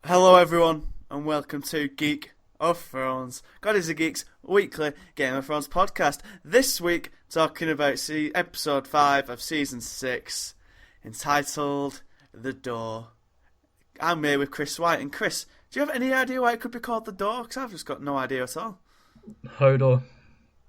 Hello everyone, and welcome to Geek of Thrones, GodisaGeek's weekly Game of Thrones podcast. This week, talking about episode 5 of season 6, entitled The Door. I'm here with Chris White, and Chris, do you have any idea why it could be called The Door? Because I've just got no idea at all. Hodor.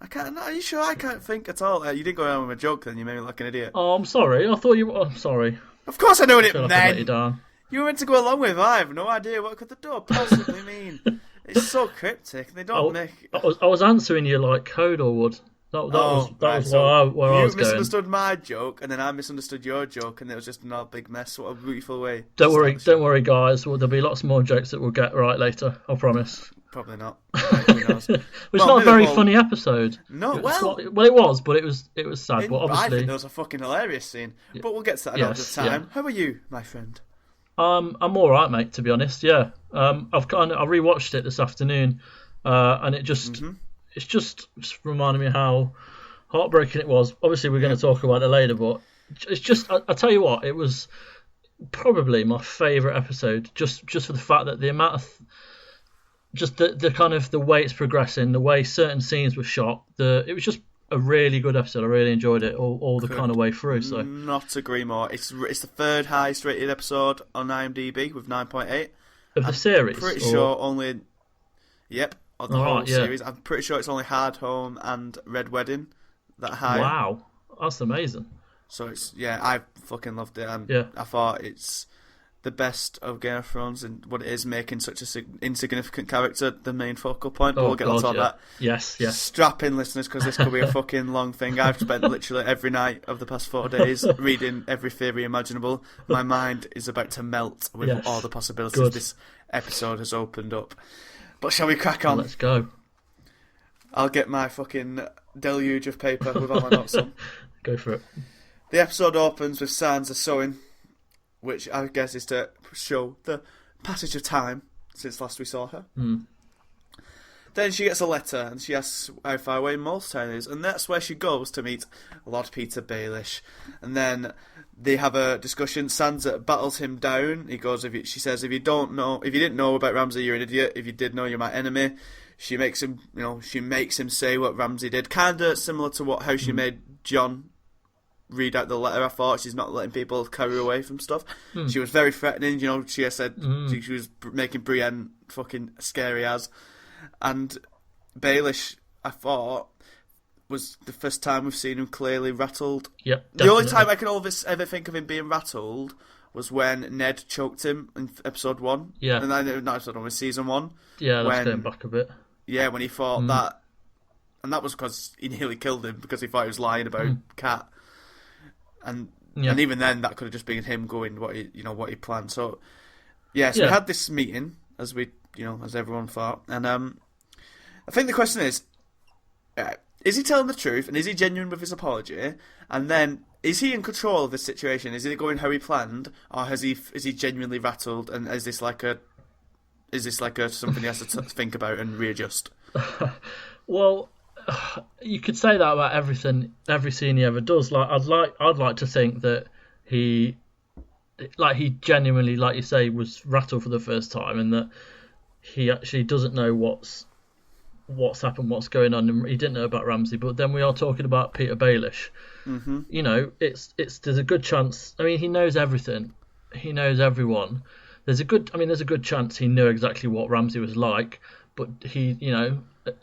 Are you sure? I can't think at all. You did go on with a joke then, you made me like an idiot. Oh, I'm sorry. I thought you. I'm sorry. Of course I know what it Feel like I meant! let you down. You were meant to go along with it. I have no idea what could The Door possibly mean. It's so cryptic. They don't make. I was answering you like Hodor would. That was so where I was you going. misunderstood my joke, and then I misunderstood your joke, and it was just another big mess. What a beautiful way. Don't worry, guys. Well, there'll be lots more jokes that we'll get right later. I promise. Probably not. Who knows? It's not a very funny episode. No, it was, but it was sad. But I obviously, think there was a fucking hilarious scene. But we'll get to that another time. Yeah. How are you, my friend? I'm all right, mate. To be honest, yeah. I rewatched it this afternoon, and it's just reminded me how heartbreaking it was. Obviously, we're going to talk about it later, but it's just I tell you what, it was probably my favourite episode, just for the fact that the amount of just the kind of the way it's progressing, the way certain scenes were shot. It was just a really good episode. I really enjoyed it all the kind of way through. So not agree more. It's the third highest rated episode on IMDb with 9.8 of the series. Pretty sure only. Yep, of the whole yeah. series. I'm pretty sure it's only Hard Home and Red Wedding that high. Wow, that's amazing. So I fucking loved it. And yeah. I thought it's the best of Game of Thrones and what it is, making such a insignificant character the main focal point. But we'll get onto that. Yes. Strap in, listeners, because this could be a fucking long thing. I've spent literally every night of the past 4 days reading every theory imaginable. My mind is about to melt with all the possibilities this episode has opened up. But shall we crack on? Let's go. I'll get my fucking deluge of paper with all my notes on. Go for it. The episode opens with Sansa sewing, which I guess is to show the passage of time since last we saw her. Then she gets a letter and she asks how far away Molestown is, and that's where she goes to meet Lord Peter Baelish. And then they have a discussion. Sansa battles him down. She says, if you didn't know about Ramsay, you're an idiot. If you did know, you're my enemy. She makes him say what Ramsay did, kinda similar to how she made Jon read out the letter. I thought she's not letting people carry away from stuff. She was very threatening. She said she was making Brienne fucking scary as. And Baelish, I thought, was the first time we've seen him clearly rattled. Yep, the only time I can ever think of him being rattled was when Ned choked him in episode 1. Yeah, and then not episode 1, was season 1. Yeah, that's going back a bit. Yeah, when he thought that, and that was because he nearly killed him because he thought he was lying about Cat. And even then, that could have just been him going what he planned. So we had this meeting as everyone thought, and I think the question is he telling the truth and is he genuine with his apology? And then is he in control of this situation? Is it going how he planned, or is he genuinely rattled? And is this like a something he has to think about and readjust? Well, you could say that about everything, every scene he ever does. Like I'd like to think that he genuinely, like you say, was rattled for the first time, and that he actually doesn't know what's happened, what's going on, and he didn't know about Ramsay. But then we are talking about Peter Baelish. There's a good chance. I mean, he knows everything. He knows everyone. There's a good chance he knew exactly what Ramsay was like, but he,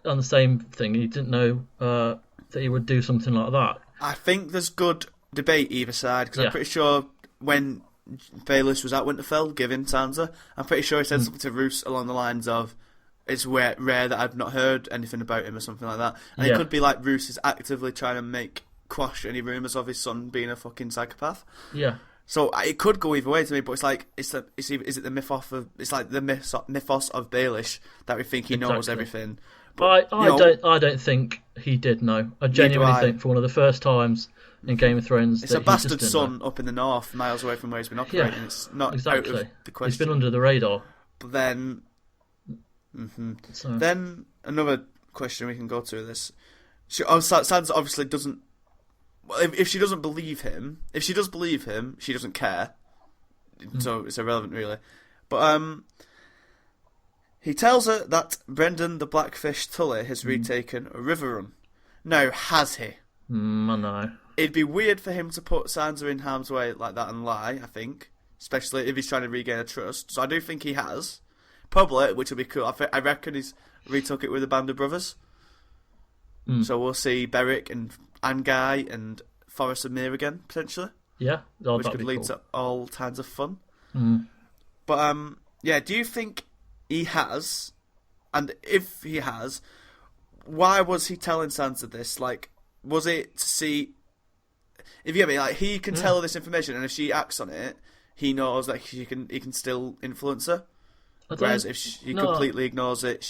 on the same thing, he didn't know that he would do something like that. I think there's good debate either side, because I'm pretty sure when Baelish was at Winterfell giving Sansa, I'm pretty sure he said something to Roose along the lines of, it's rare that I've not heard anything about him or something like that. And it could be like Roose is actively trying to quash any rumours of his son being a fucking psychopath. Yeah. So it could go either way to me, but it's like is it the mythos of Baelish that we think he knows everything? But I don't think he did know. I genuinely think for one of the first times in Game of Thrones, it's a bastard son up in the north, miles away from where he's been operating. Yeah, it's not out of the question. He's been under the radar. But then, then another question we can go to this. Sansa obviously doesn't. If she doesn't believe him, if she does believe him, she doesn't care. So it's irrelevant, really. But He tells her that Brendan the Blackfish Tully has retaken a river run. Now, has he? I know. It'd be weird for him to put Sansa in harm's way like that and lie, I think. Especially if he's trying to regain her trust. So I do think he has. Probably, which would be cool. I reckon he's retook it with a band of brothers. So we'll see Beric and Guy and Forrest and Mir again, potentially. Yeah. Which could lead to all kinds of fun. Mm. But, yeah, do you think he has? And if he has, why was he telling Sansa this? Like, was it to see... If you get me, like, he can tell her this information, and if she acts on it, he knows that he can still influence her. Whereas if he completely ignores it,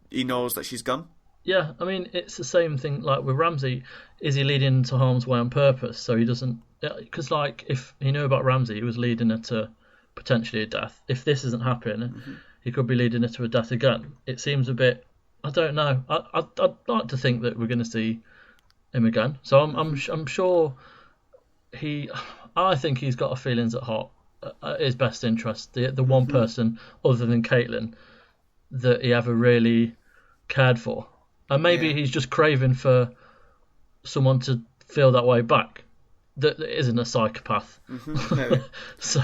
he knows that she's gone. Yeah, I mean, it's the same thing like with Ramsay. Is he leading into harm's way on purpose so he doesn't... Because, like, if he knew about Ramsay, he was leading her to potentially a death. If this isn't happening, he could be leading her to a death again. It seems a bit... I don't know. I'd like to think that we're going to see him again. So I'm sure he... I think he's got a feelings at heart, at his best interest. The one person other than Caitlin that he ever really cared for. And maybe he's just craving for someone to feel that way back that isn't a psychopath. Maybe. So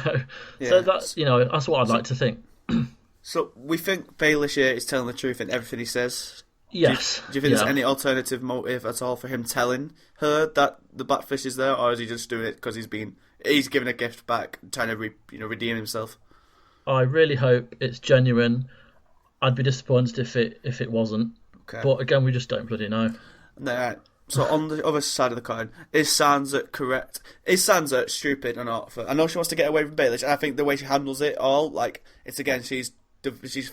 that's, that's what I'd like to think. So we think Baelish here is telling the truth in everything he says. Yes. Do you think there's any alternative motive at all for him telling her that the Blackfish is there, or is he just doing it because he's giving a gift back, trying to redeem himself? I really hope it's genuine. I'd be disappointed if it wasn't. Okay. But again, we just don't bloody know. No, right. So on the other side of the coin, is Sansa correct? Is Sansa stupid or not? I know she wants to get away from Baelish, and I think the way she handles it all, like, it's again, she's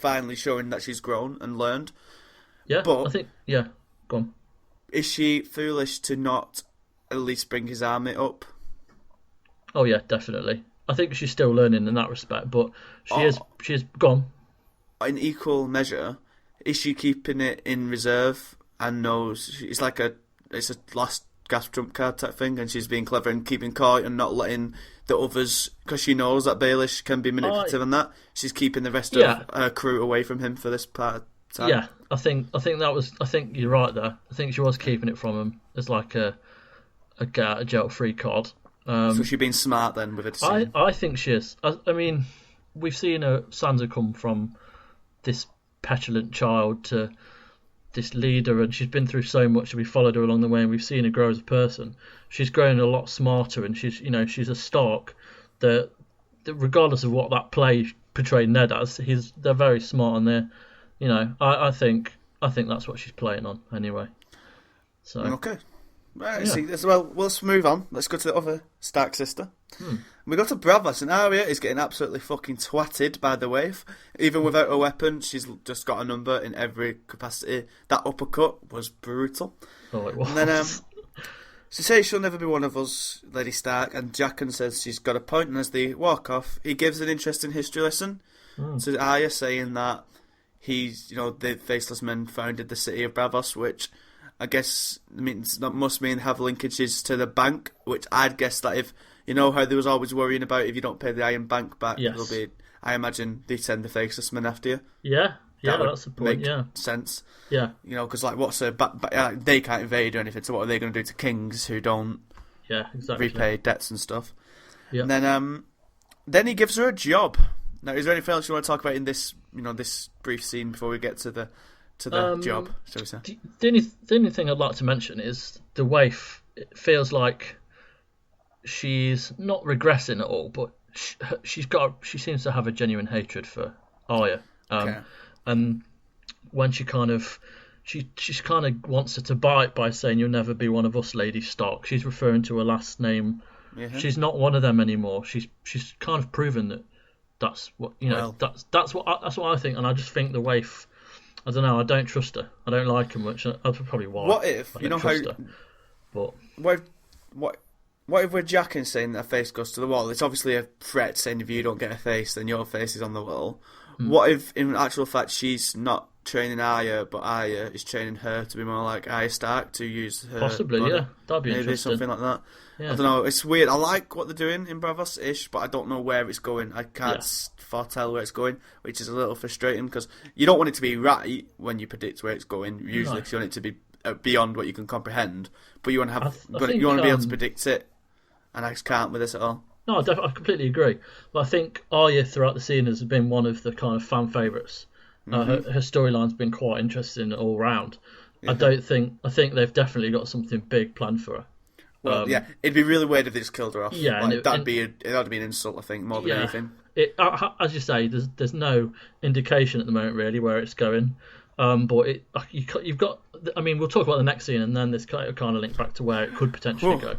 finally showing that she's grown and learned. Yeah, but I think, go on. Is she foolish to not at least bring his army up? Oh yeah, definitely. I think she's still learning in that respect, but she's gone. In equal measure, is she keeping it in reserve and knows it's a last gasp trump card type thing, and she's being clever and keeping quiet and not letting the others, because she knows that Baelish can be manipulative and that she's keeping the rest of her crew away from him for this part of time. Yeah, I think you're right there. I think she was keeping it from him as like a get out of jail free card. So she's been smart then with it. I think she is. I mean, we've seen Sansa come from this petulant child to this leader, and she's been through so much, and we followed her along the way, and we've seen her grow as a person. She's grown a lot smarter, and she's a Stark that regardless of what that play portrayed Ned as, they're very smart, and I think that's what she's playing on anyway. So okay. Right, well, let's move on. Let's go to the other Stark sister. We go to Braavos, and Arya is getting absolutely fucking twatted by the wave. Even without a weapon, she's just got a number in every capacity. That uppercut was brutal. Oh, it was. And then she says she'll never be one of us, Lady Stark, and Jaqen says she's got a point, and as they walk off, he gives an interesting history lesson to Arya, saying that the Faceless Men founded the city of Braavos, which I guess must mean have linkages to the bank, which I'd guess that if how there was always worrying about if you don't pay the Iron Bank back, there'll be. I imagine they send the Faceless Men after you. Yeah, that's the point. Make sense. Yeah, because what's they can't invade or anything. So what are they going to do to kings who don't? Yeah, exactly. Repay debts and stuff. Yeah. And then he gives her a job. Now, is there anything else you want to talk about in this this brief scene before we get to the job, shall we say? The only thing I'd like to mention is the waif. It feels like she's not regressing at all, but she seems to have a genuine hatred for Arya. And when she kind of wants her to bite by saying you'll never be one of us, Lady Stark. She's referring to her last name. Mm-hmm. She's not one of them anymore. She's kind of proven that that's what that's what I think, and I just think the waif. I don't know. I don't trust her. I don't like her much. That's probably why. What if But what if we're Jaqen saying that her face goes to the wall? It's obviously a threat saying if you don't get a face, then your face is on the wall. What if, in actual fact, she's not training Arya, but Arya is training her to be more like Arya Stark, to use her Possibly, body. yeah. That'd be Maybe interesting. something like that. Yeah. I don't know. It's weird. I like what they're doing in Bravos-ish, but I don't know where it's going. I can't foretell where it's going, which is a little frustrating because you don't want it to be right when you predict where it's going. Usually, because you want it to be beyond what you can comprehend, but you want to have you want to be able to predict it, and I just can't with this at all. No, I completely agree. But I think Arya throughout the season has been one of the kind of fan favourites. Her storyline's been quite interesting all round. I think they've definitely got something big planned for her. Well, it'd be really weird if they just killed her off. Yeah, like, that'd be an insult, I think, more than anything. As you say, there's no indication at the moment really where it's going. But you've got. I mean, we'll talk about the next scene, and then this kind of link back to where it could potentially go.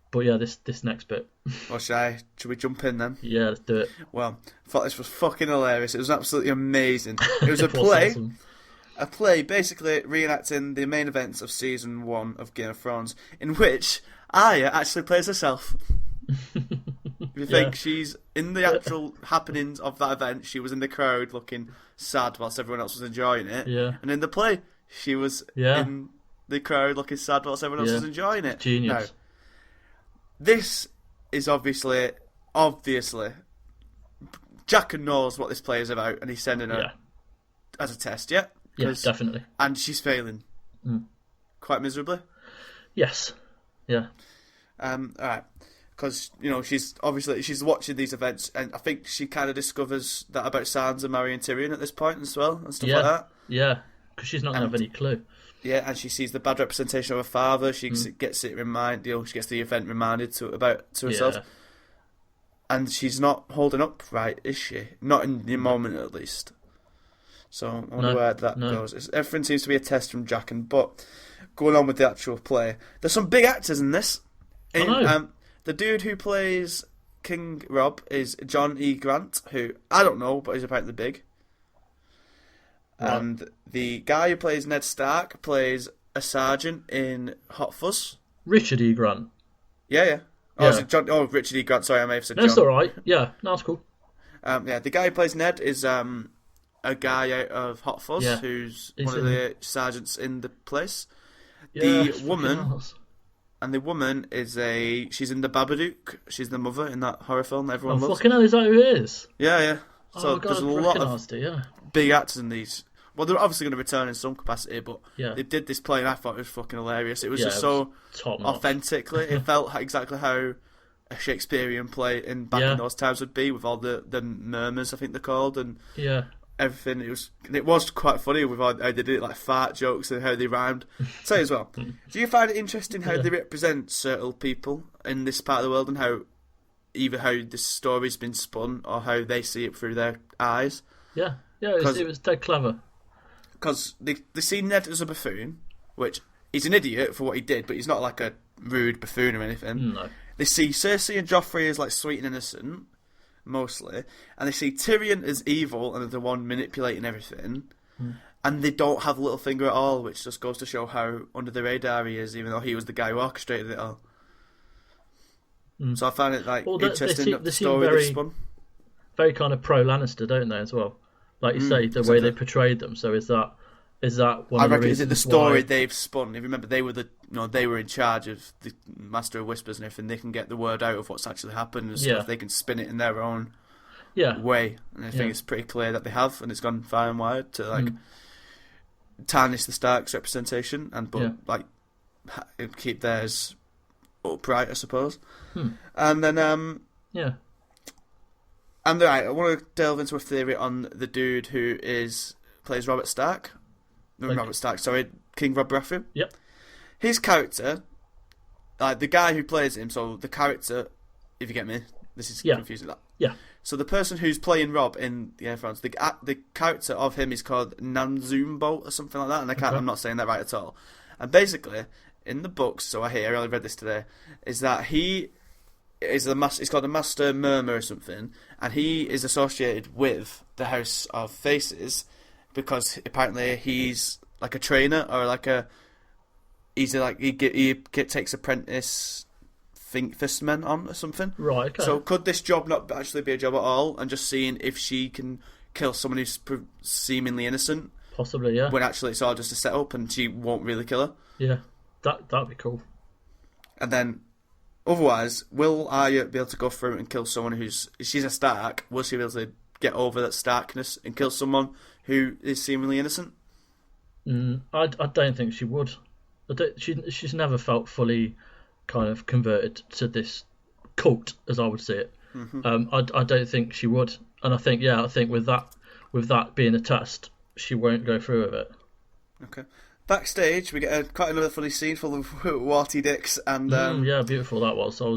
But yeah, this next bit. Well, should we jump in then? Yeah, let's do it. Well, I thought this was fucking hilarious. It was absolutely amazing. It was a play. Awesome. A play basically reenacting the main events of season 1 of Game of Thrones, in which Arya actually plays herself. You think she's in the actual happenings of that event, she was in the crowd looking sad whilst everyone else was enjoying it. Yeah. And in the play, she was in the crowd looking sad whilst everyone else was enjoying it. Genius. Now, this is obviously, Jack knows what this play is about, and he's sending her as a test, Yeah, definitely. And she's failing. Quite miserably. Yes. Yeah. Alright. Because, she's watching these events, and I think she kind of discovers that about Sansa marrying Tyrion at this point as well, and stuff like that. Yeah, because she's not going to have any clue. Yeah, and she sees the bad representation of her father. She gets it she gets the event reminded to herself. Yeah. And she's not holding up right, is she? Not in the moment, at least. So I wonder where that goes. Everything seems to be a test from Jack, but going on with the actual play, there's some big actors in this. I know. The dude who plays King Rob is John E. Grant, who I don't know, but he's apparently big. Right. And the guy who plays Ned Stark plays a sergeant in Hot Fuzz. Richard E. Grant. Yeah. Oh, is it John? Oh, Richard E. Grant. Sorry, I may have said John. That's all right. Yeah, that's cool. The guy who plays Ned is a guy out of Hot Fuzz who's one of the sergeants in the place. Yeah, the woman is she's in the Babadook. She's the mother in that horror film that everyone loves. Fucking hell, is that who it is? Yeah. So there's a lot of it, big actors in these. Well, they're obviously going to return in some capacity, but they did this play and I thought it was fucking hilarious. It was just so authentically. It felt exactly how a Shakespearean play in those times would be, with all the murmurs, I think they're called, and everything. It was quite funny with how they did it, like fart jokes and how they rhymed. Say as well, do you find it interesting how they represent certain people in this part of the world, and how either how this story's been spun or how they see it through their eyes? Yeah, it was dead clever. Because they see Ned as a buffoon, which he's an idiot for what he did, but he's not like a rude buffoon or anything. No. They see Cersei and Joffrey as like sweet and innocent, mostly, and they see Tyrion as evil and the one manipulating everything, and they don't have Littlefinger at all, which just goes to show how under the radar he is, even though he was the guy who orchestrated it all. So I found it interesting the story they've spun. Very kind of pro Lannister, don't they, as well? Like you say, the way they portrayed them. So is that one of the reasons? Is it the story they've spun? If you remember, they were in charge of the Master of Whispers and everything. They can get the word out of what's actually happened and stuff. They can spin it in their own way, and I think it's pretty clear that they have, and it's gone far and wide to tarnish the Starks' representation but keep theirs upright, I suppose. And then And I want to delve into a theory on the dude who plays Robert Stark. No, Robert Stark, sorry, King Rob Baratheon. Yep. His character, the guy who plays him, so the character, if you get me, this is confusing. Yeah. So the person who's playing Rob in Game of Thrones, the character of him is called Nanzumbo or something like that, and I'm not saying that right at all. And basically, in the books, so I only read this today, is that he is it's called a Master Murmur or something, and he is associated with the House of Faces because apparently he's like a trainer or he takes apprentice fistmen on or something. Right. Okay. So could this job not actually be a job at all, and just seeing if she can kill someone who's seemingly innocent. Possibly, yeah. When actually it's all just a setup and she won't really kill her. Yeah, that'd be cool. And then, otherwise, will Arya be able to go through and kill someone who's... She's a Stark. Will she be able to get over that Starkness and kill someone who is seemingly innocent? I don't think she would. She's never felt fully kind of converted to this cult, as I would see it. I don't think she would. And I think with that being a test, she won't go through with it. Okay. Backstage, we get quite another funny scene full of warty dicks, and yeah, beautiful that was. I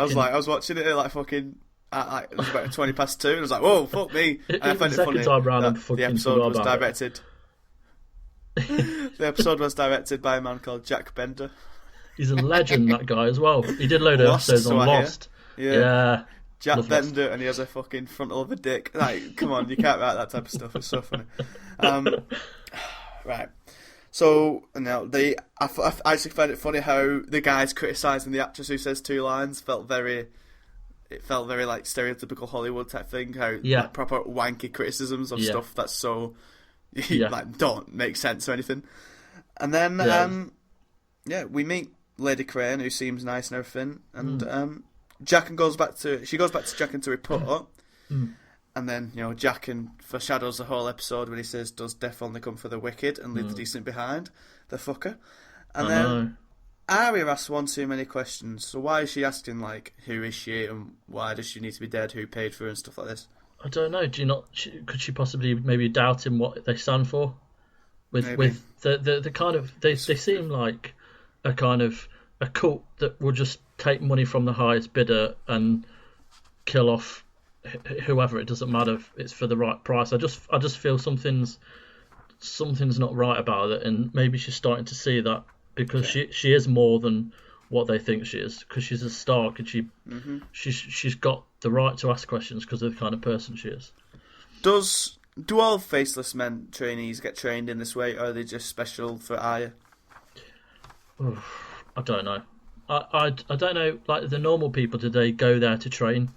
was watching it like fucking at it was about 2:20, and I was like, whoa, fuck me! And I found it funny that the episode was directed. The episode was directed by a man called Jack Bender. He's a legend, that guy as well. He did a load of episodes on Lost. Yeah. Jack Bender, and he has a fucking frontal of a dick. Like, come on, you can't write that type of stuff. It's so funny. Right. So now I actually found it funny how the guys criticising the actress who says two lines felt very like stereotypical Hollywood type thing. How like, proper wanky criticisms of stuff that's so like don't make sense or anything. And then we meet Lady Crane, who seems nice and everything, and Jaqen goes back to Jaqen to report. And then, Jaqen foreshadows the whole episode when he says, does death only come for the wicked and leave the decent behind? The fucker. And then Arya asks one too many questions. So why is she asking, like, who is she and why does she need to be dead, who paid for her and stuff like this? I don't know. Could she possibly maybe doubt him what they stand for? With the kind of... They seem like a kind of a cult that will just take money from the highest bidder and kill off whoever. It doesn't matter if it's for the right price. I just feel something's not right about it, and maybe she's starting to see that because she is more than what they think she is, because she's a Stark and she's got the right to ask questions because of the kind of person she is. Do all faceless men trainees get trained in this way, or are they just special for Arya? I don't know. I don't know. Like the normal people, do they go there to train?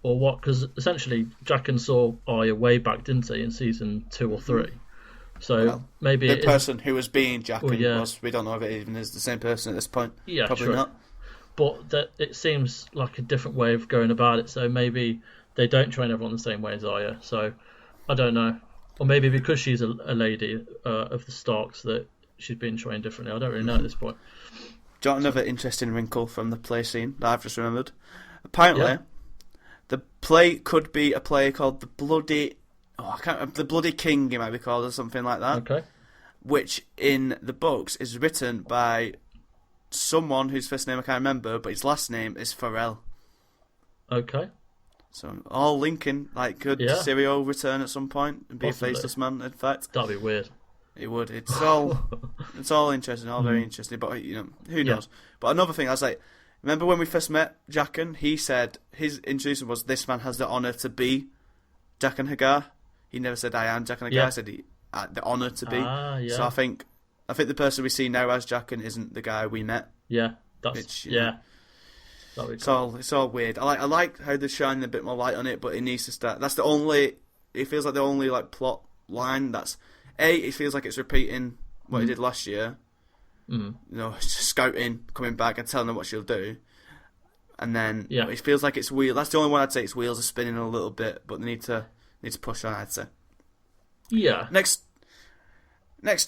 Or what? Because essentially, Jaqen saw Arya way back, didn't he, in season 2 or 3? So maybe the person who was being Jaqen was. We don't know if it even is the same person at this point. Yeah, probably not. But it seems like a different way of going about it. So maybe they don't train everyone the same way as Arya. So I don't know. Or maybe because she's a lady of the Starks that she's being trained differently. I don't really know at this point. Do you want another interesting wrinkle from the play scene that I've just remembered? Apparently, the play could be a play called The Bloody King, it might be called, or something like that. Okay. Which, in the books, is written by someone whose first name I can't remember, but his last name is Farrell. Okay. So, all linking, like, could Syrio return at some point and be a faceless man, in fact? That'd be weird. It would. It's all interesting, all very interesting, but, who knows? But another thing, I was like, remember when we first met Jaqen? He said his introduction was, "This man has the honour to be Jaqen Hagar." He never said, "I am Jaqen Hagar." Yeah. He said he had the honour to be. Yeah. So I think the person we see now as Jaqen isn't the guy we met. Yeah, that's It's all weird. I like how they're shining a bit more light on it, but it needs to start. That's the only. It feels like the only like plot line that's. It feels like it's repeating what he did last year. Scouting, coming back and telling them what she'll do. And then it feels like it's wheel. That's the only one I'd say its wheels are spinning a little bit, but they need to push on, I'd say. Yeah. Next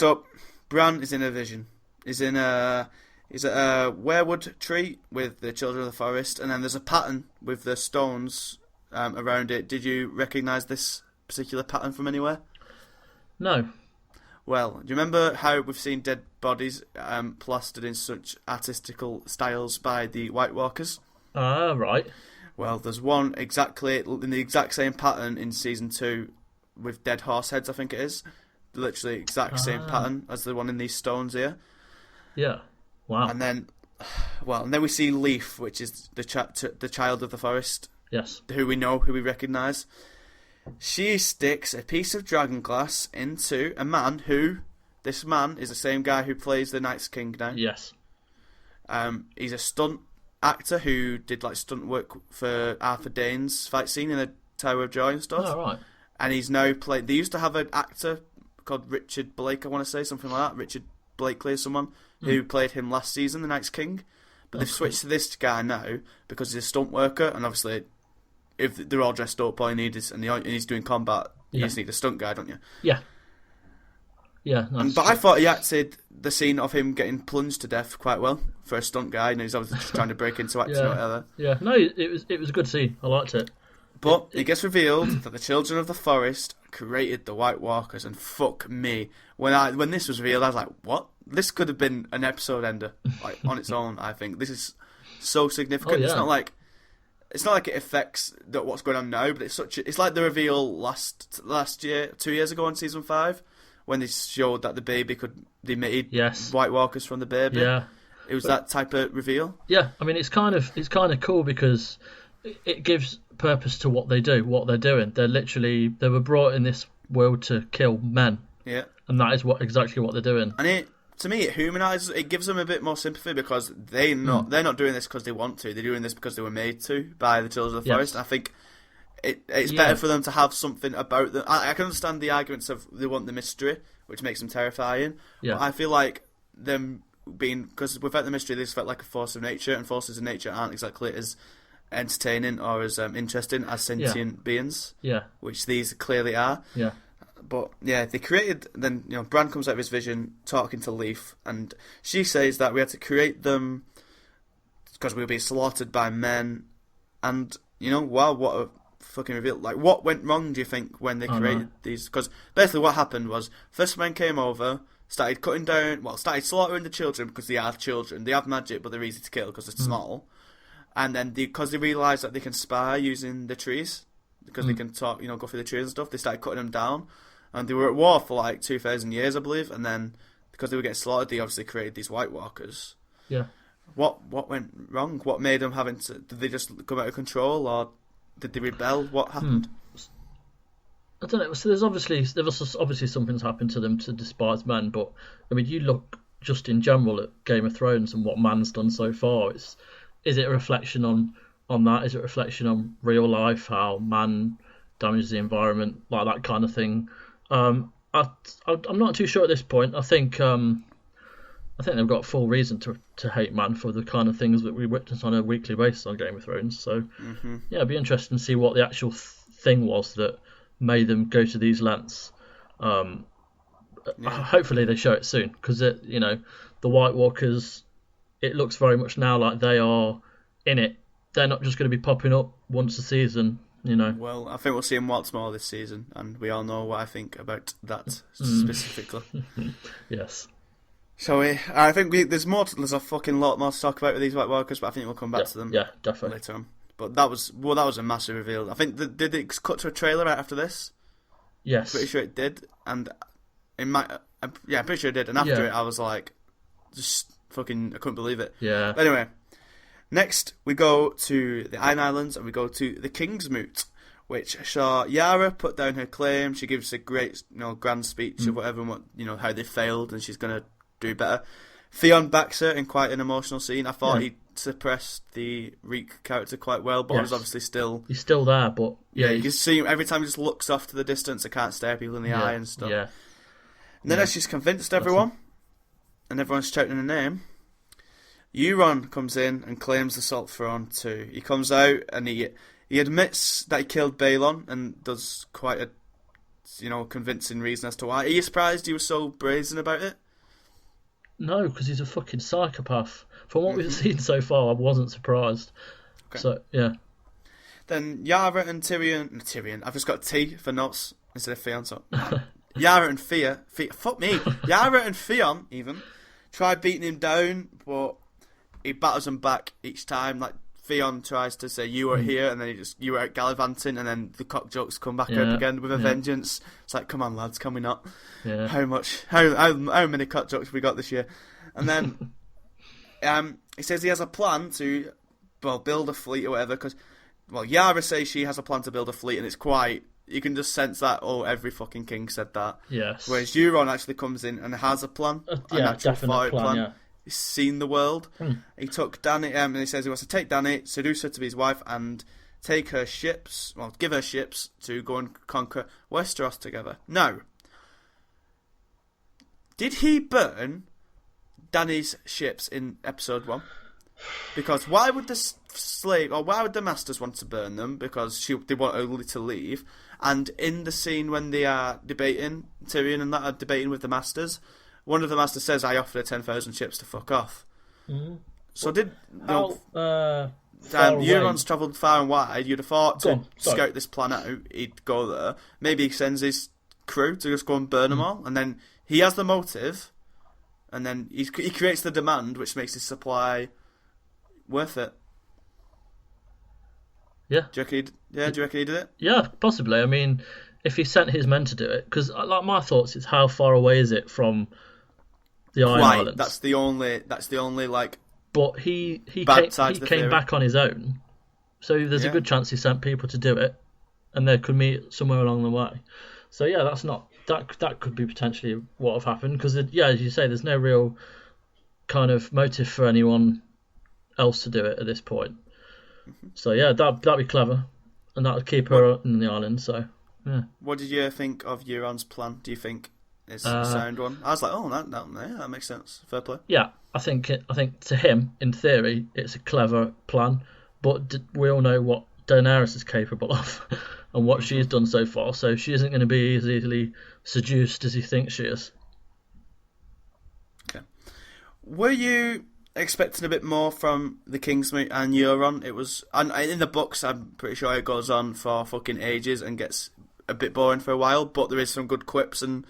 up, Bran is in a vision. He's at a weirwood tree with the children of the forest, and then there's a pattern with the stones around it. Did you recognise this particular pattern from anywhere? No. Well, do you remember how we've seen dead bodies plastered in such artistical styles by the White Walkers? Right. Well, there's one exactly in the exact same pattern in season 2 with dead horse heads, I think it is. Literally exact same pattern as the one in these stones here. Yeah. Wow. And then we see Leaf, which is the child of the forest. Yes. Who we recognise. She sticks a piece of dragon glass into a man who... This man is the same guy who plays the Night's King now. Yes. He's a stunt actor who did like stunt work for Arthur Dane's fight scene in the Tower of Joy and stuff. Oh, right. and he's now played. They used to have an actor called Richard Blake, I want to say, something like that. Richard Blakely or someone who played him last season, the Night's King. But they've switched to this guy now because he's a stunt worker, and obviously, if they're all dressed up, all you need is, and he's doing combat, you just need a stunt guy, don't you? Yeah. Yeah. But I thought he acted the scene of him getting plunged to death quite well for a stunt guy, and he's obviously just trying to break into acting or whatever. Yeah. No, it was a good scene. I liked it. But it gets revealed that the children of the forest created the White Walkers, and fuck me, when this was revealed, I was like, what? This could have been an episode ender, like on its own. I think this is so significant. It's not like it affects what's going on now, but it's like the reveal last year, 2 years ago in season 5, when they showed that they made White Walkers from the baby. Yeah, it was that type of reveal. Yeah, I mean it's kind of cool because it gives purpose to what they do, what they're doing. They were brought in this world to kill men. Yeah, and that is exactly what they're doing. And to me, it humanises. It gives them a bit more sympathy because they're not doing this because they want to. They're doing this because they were made to by the children of the forest. And I think it's better for them to have something about them. I can understand the arguments of they want the mystery, which makes them terrifying. Yeah. But I feel like them being, because without the mystery, they just felt like a force of nature, and forces of nature aren't exactly as entertaining or as interesting as sentient beings. Yeah. Which these clearly are. Yeah. But yeah, they created. Then Bran comes out of his vision, talking to Leaf, and she says that we had to create them because we would be slaughtered by men. And wow, what a fucking reveal! Like, what went wrong? Do you think when they created these? Because basically, what happened was first men came over, started slaughtering the children because they are children. They have magic, but they're easy to kill because they're small. And then because they realised that they can spy using the trees, because they can talk, go through the trees and stuff, they started cutting them down. And they were at war for like 2,000 years, I believe. And then, because they were getting slaughtered, they obviously created these White Walkers. Yeah. What went wrong? What made them did they just come out of control, or did they rebel? What happened? I don't know. So there was obviously something's happened to them to despise men. But I mean, you look just in general at Game of Thrones and what man's done so far. Is it a reflection on that? Is it a reflection on real life, how man damages the environment, like that kind of thing? I'm not too sure at this point. I think they've got full reason to hate man for the kind of things that we witness on a weekly basis on Game of Thrones. So yeah, it'd be interesting to see what the actual thing was that made them go to these lengths. Hopefully they show it soon, because the White Walkers, it looks very much now like they are in it. They're not just going to be popping up once a season. Well, I think we'll see him lots more this season, and we all know what I think about that specifically. Yes. Shall we? I think there's a fucking lot more to talk about with these White Walkers, but I think we'll come back to them. Yeah, definitely later on. But that was a massive reveal. I think did it cut to a trailer right after this? Yes, pretty sure it did, and I'm pretty sure it did. And after it, I was like, just fucking, I couldn't believe it. Yeah. But anyway. Next, we go to the Iron Islands and we go to the King's Moot, which saw Yara put down her claim. She gives a great, grand speech of whatever, how they failed, and she's going to do better. Theon backs her in quite an emotional scene. I thought he suppressed the Reek character quite well, but he's obviously still... He's still there, but... Yeah, you can see him every time he just looks off to the distance, I can't stare people in the eye and stuff. Yeah. And then as she's convinced everyone, and everyone's shouting her name... Euron comes in and claims the Salt Throne too. He comes out and he admits that he killed Balon and does quite a convincing reason as to why. Are you surprised he was so brazen about it? No, because he's a fucking psychopath. From what we've seen so far, I wasn't surprised. Okay. So yeah. Then Yara and Tyrion. I've just got T for notes instead of Theon. So Yara and fuck me. Yara and Theon even try beating him down, but he batters them back each time. Like Theon tries to say, "You were here," and then you were out gallivanting, and then the cock jokes come back up again with a vengeance. It's like, come on, lads, can we not? Yeah. How many cock jokes have we got this year? And then he says he has a plan to build a fleet or whatever. Because Yara says she has a plan to build a fleet, and it's quite. You can just sense that. Oh, every fucking king said that. Yes. Whereas Euron actually comes in and has a plan, an actual plan. Yeah. He's seen the world. He took Dany, and he says he wants to take Dany, seduce her to be his wife, and take her ships, give her ships to go and conquer Westeros together. Now, did he burn Dany's ships in episode 1? Because why would why would the masters want to burn them? Because they want her to leave. And in the scene when they are debating, Tyrion and that are debating with the masters, one of the masters says, "I offered her 10,000 ships to fuck off." Mm-hmm. So Euron's travelled far and wide. You'd have thought to scout this plan out, he'd go there. Maybe he sends his crew to just go and burn them all, and then he has the motive, and then he creates the demand, which makes his supply worth it. Yeah. Do you reckon he did it? Yeah, possibly. I mean, if he sent his men to do it, because like my thoughts is how far away is it from the Iron Islands? That's the only like. But he came back on his own, so there's a good chance he sent people to do it, and they could meet somewhere along the way. So yeah, that could be potentially what have happened, because as you say, there's no real kind of motive for anyone else to do it at this point. So yeah, that'd be clever, and that would keep her in the island. So yeah. What did you think of Euron's plan? Do you think it's a sound one? I was like, that makes sense. Fair play. Yeah, I think to him, in theory, it's a clever plan, but we all know what Daenerys is capable of, and what she's done so far. So she isn't going to be as easily seduced as he thinks she is. Okay. Were you expecting a bit more from the Kingsmead and Euron? It was, and in the books, I'm pretty sure it goes on for fucking ages and gets a bit boring for a while, but there is some good quips and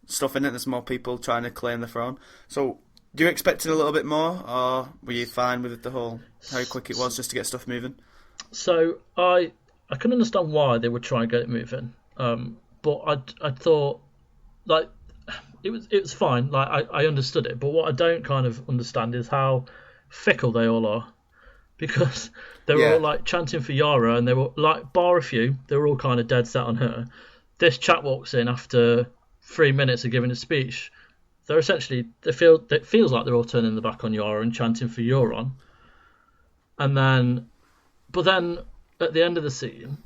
stuff in it. There's more people trying to claim the throne. So, do you expect a little bit more, or were you fine with the whole how quick it was just to get stuff moving? So I can understand why they would try and get it moving, but I thought like. It was fine. Like I understood it, but what I don't kind of understand is how fickle they all are, because they were all like chanting for Yara, and they were like, bar a few, they were all kind of dead set on her. This chap walks in after 3 minutes of giving a speech. They're essentially it feels like they're all turning their back on Yara and chanting for Euron, but then at the end of the scene,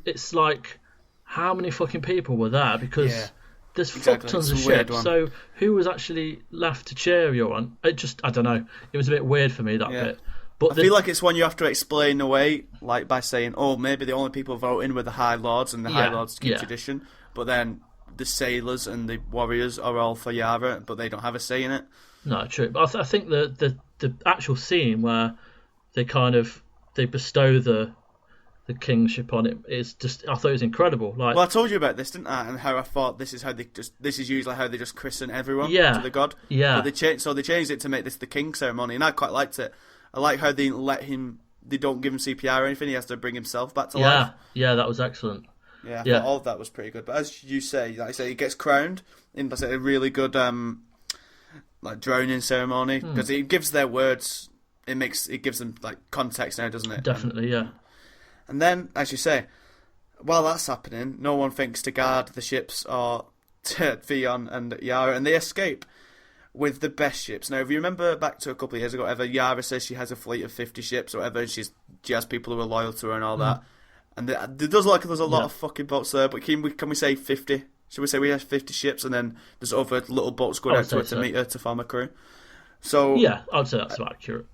it's like, how many fucking people were there? Because there's fuck tons of ships, so who was actually left to cheer Euron? I don't know. It was a bit weird for me, that bit. But I feel like it's one you have to explain away, like by saying, maybe the only people voting were the High Lords, and the High Lords keep tradition, but then the sailors and the warriors are all for Yara, but they don't have a say in it. No, true. But I think the actual scene where they bestow the kingship on it is just, I thought it was incredible. Like, well, I told you about this, didn't I? And how I thought this is usually how they just christen everyone to the god. Yeah. But they changed it to make this the king ceremony, and I quite liked it. I like how they don't give him CPR or anything. He has to bring himself back to life. Yeah, that was excellent. Yeah, I thought all of that was pretty good. But as you say, like I say, he gets crowned in a really good like drowning ceremony, because it gives their words. It gives them like context now, doesn't it? Definitely, yeah. And then, as you say, while that's happening, no one thinks to guard the ships or Theon and Yara, and they escape with the best ships. Now, if you remember back to a couple of years ago, Yara says she has a fleet of 50 ships or whatever, and she has people who are loyal to her and all that. And there does look like there's a lot of fucking boats there, but can we say 50? Should we say we have 50 ships, and then there's other little boats going out to her to meet her to form a crew? So yeah, I'd say that's about accurate.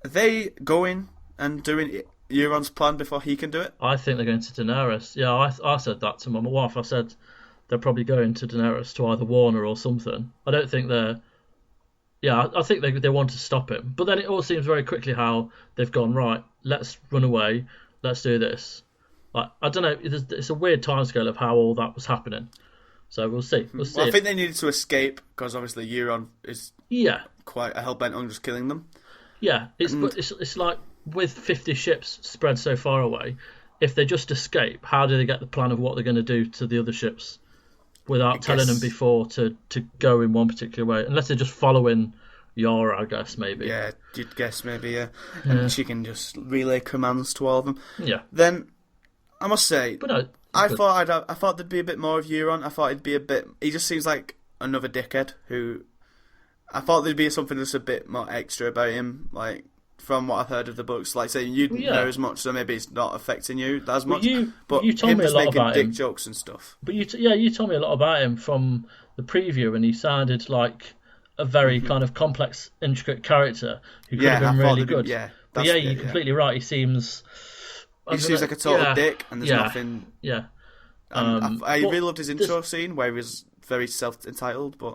Are they going and doing Euron's plan before he can do it? I think they're going to Daenerys. Yeah, I said that to my wife. I said they're probably going to Daenerys to either warn her or something. I don't think they're... Yeah, I think they want to stop him. But then it all seems very quickly how they've gone, right, let's run away, let's do this. Like, I don't know, it's a weird timescale of how all that was happening. So we'll see. Well, I think they needed to escape, because obviously Euron is quite hell-bent on just killing them. Yeah, it's like, with 50 ships spread so far away, if they just escape, how do they get the plan of what they're going to do to the other ships without telling them before to go in one particular way? Unless they're just following Yara, I guess, maybe. Yeah, you'd guess maybe, yeah. And she can just relay commands to all of them. Yeah. Then, I must say, I thought there'd be a bit more of Euron. I thought it'd be a bit... He just seems like another dickhead who... I thought there'd be something just a bit more extra about him, like... from what I've heard of the books. Like saying you didn't know as much, so maybe it's not affecting you as much. But you told him me just a lot making about dick him. jokes and stuff. But you told me a lot about him from the preview, and he sounded like a very kind of complex, intricate character who could have been really good. But you're completely right. He seems like a total dick, and there's nothing. Yeah. I really loved his intro scene where he was very self-entitled, but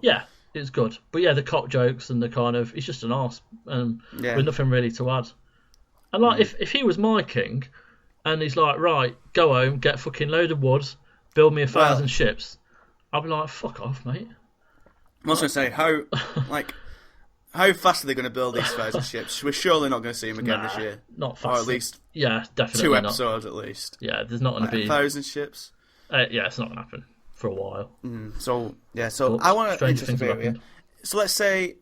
it's good. But the cock jokes and the kind of he's just an arse, with nothing really to add. And like if he was my king, and he's like, right, go home, get a fucking load of wood, build me 1,000 ships, I'd be like, fuck off, mate. I was going to say how fast are they going to build these 1,000 ships? We're surely not going to see them again this year. Not fast. Or at least definitely 2 episodes at least. Yeah, there's not going to be 1,000 ships. It's not going to happen for a while. So I want to interest a here. So let's say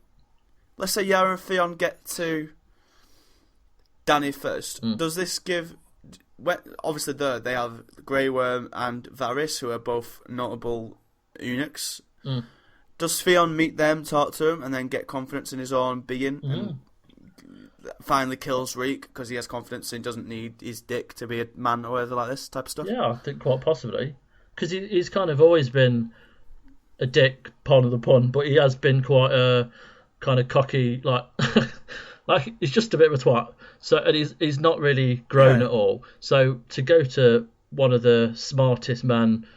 Yara and Theon get to Dany first. Does this give? Obviously, they have Grey Worm and Varys, who are both notable eunuchs. Does Theon meet them, talk to him, and then get confidence in his own being, and finally kills Reek because he has confidence and doesn't need his dick to be a man or whatever like this type of stuff? Yeah, I think quite possibly. Because he's kind of always been a dick, pardon the pun, but he has been quite a kind of cocky, like like he's just a bit of a twat. So and he's not really grown at all. So to go to one of the smartest men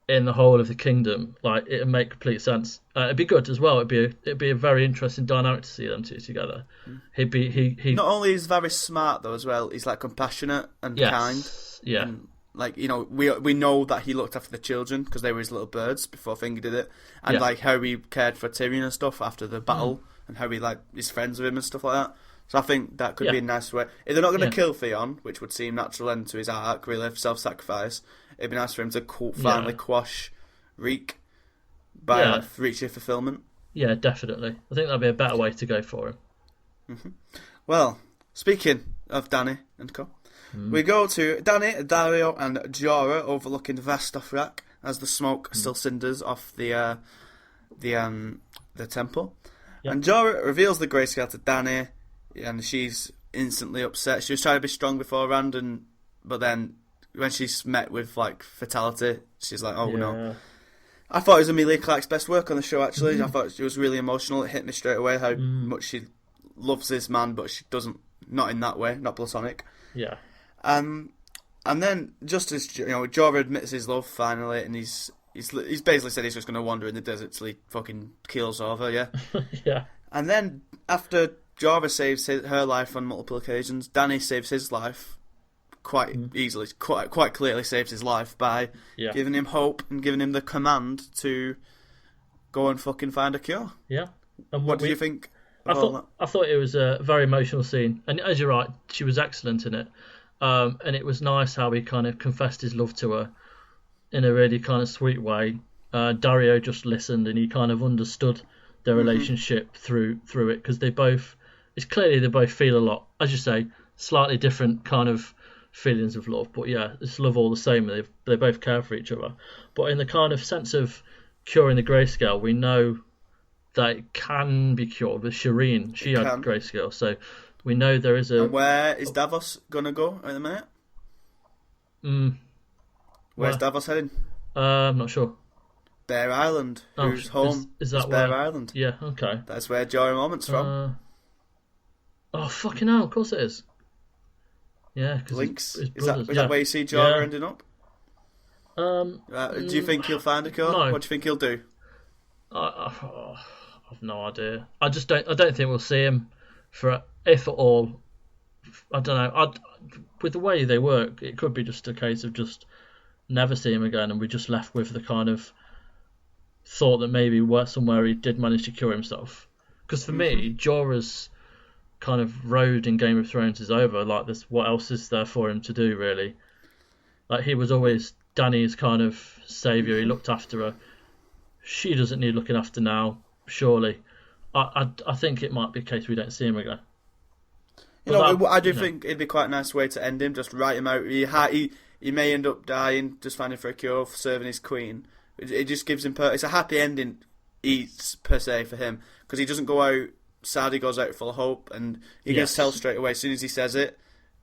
in the whole of the kingdom, like it'd make complete sense. It'd be good as well. It'd be a very interesting dynamic to see them two together. He not only is Varys smart though as well. He's like compassionate and kind. Yeah. And, like, you know, we know that he looked after the children because they were his little birds before Finger did it, and like how he cared for Tyrion and stuff after the battle, and how he like his friends with him and stuff like that. So I think that could be a nice way. If they're not going to kill Theon, which would seem natural end to his arc, really self-sacrifice, it'd be nice for him to finally quash Reek by reaching fulfillment. Yeah, definitely. I think that'd be a better way to go for him. Well, speaking of Dany and co. We go to Dany, Dario, and Jorah overlooking vast Dothrak as the smoke still cinders off the temple. Yep. And Jorah reveals the grayscale to Dany, and she's instantly upset. She was trying to be strong beforehand, but then when she's met with like fatality, she's like, "Oh no!" I thought it was Emilia Clarke's best work on the show. Actually, I thought it was really emotional. It hit me straight away how much she loves this man, but she doesn't. Not in that way. Not platonic. Yeah. And then just as Jorah admits his love finally, and he's basically said he's just going to wander in the desert till he fucking keels over, yeah. And then after Jorah saves her life on multiple occasions, Dany saves his life quite easily, quite clearly saves his life by giving him hope and giving him the command to go and fucking find a cure. Yeah. And what do you think? I thought it was a very emotional scene, and as you're right, she was excellent in it. And it was nice how he kind of confessed his love to her in a really kind of sweet way. Dario just listened and he kind of understood their relationship through it, because it's clearly they both feel a lot, as you say, slightly different kind of feelings of love, but it's love all the same. They both care for each other, but in the kind of sense of curing the grayscale, we know that it can be cured with Shireen. She had grayscale, so we know there is a... And where is Davos going to go at the minute? Where's Davos heading? I'm not sure. Bear Island, whose home is Bear Island. Yeah, okay. That's where Jorah Mormont's from. Oh, fucking hell, of course it is. Yeah, because Links. Is that where you see Jorah ending up? Do you think he'll find a cure? No. What do you think he'll do? I've no idea. I don't think we'll see him for, if at all. I don't know. With the way they work, it could be just a case of just never see him again, and we're just left with the kind of thought that maybe somewhere he did manage to cure himself. Because for me, Jorah's kind of road in Game of Thrones is over. Like, this, what else is there for him to do, really? Like, he was always Dany's kind of saviour. He looked after her. She doesn't need looking after now, surely. I think it might be a case we don't see him again. I do think it'd be quite a nice way to end him. Just write him out. He may end up dying, just finding for a cure, for serving his queen. It just gives him... it's a happy ending, per se, for him. Because he doesn't go out sad, he goes out full of hope, and he gets tell straight away. As soon as he says it,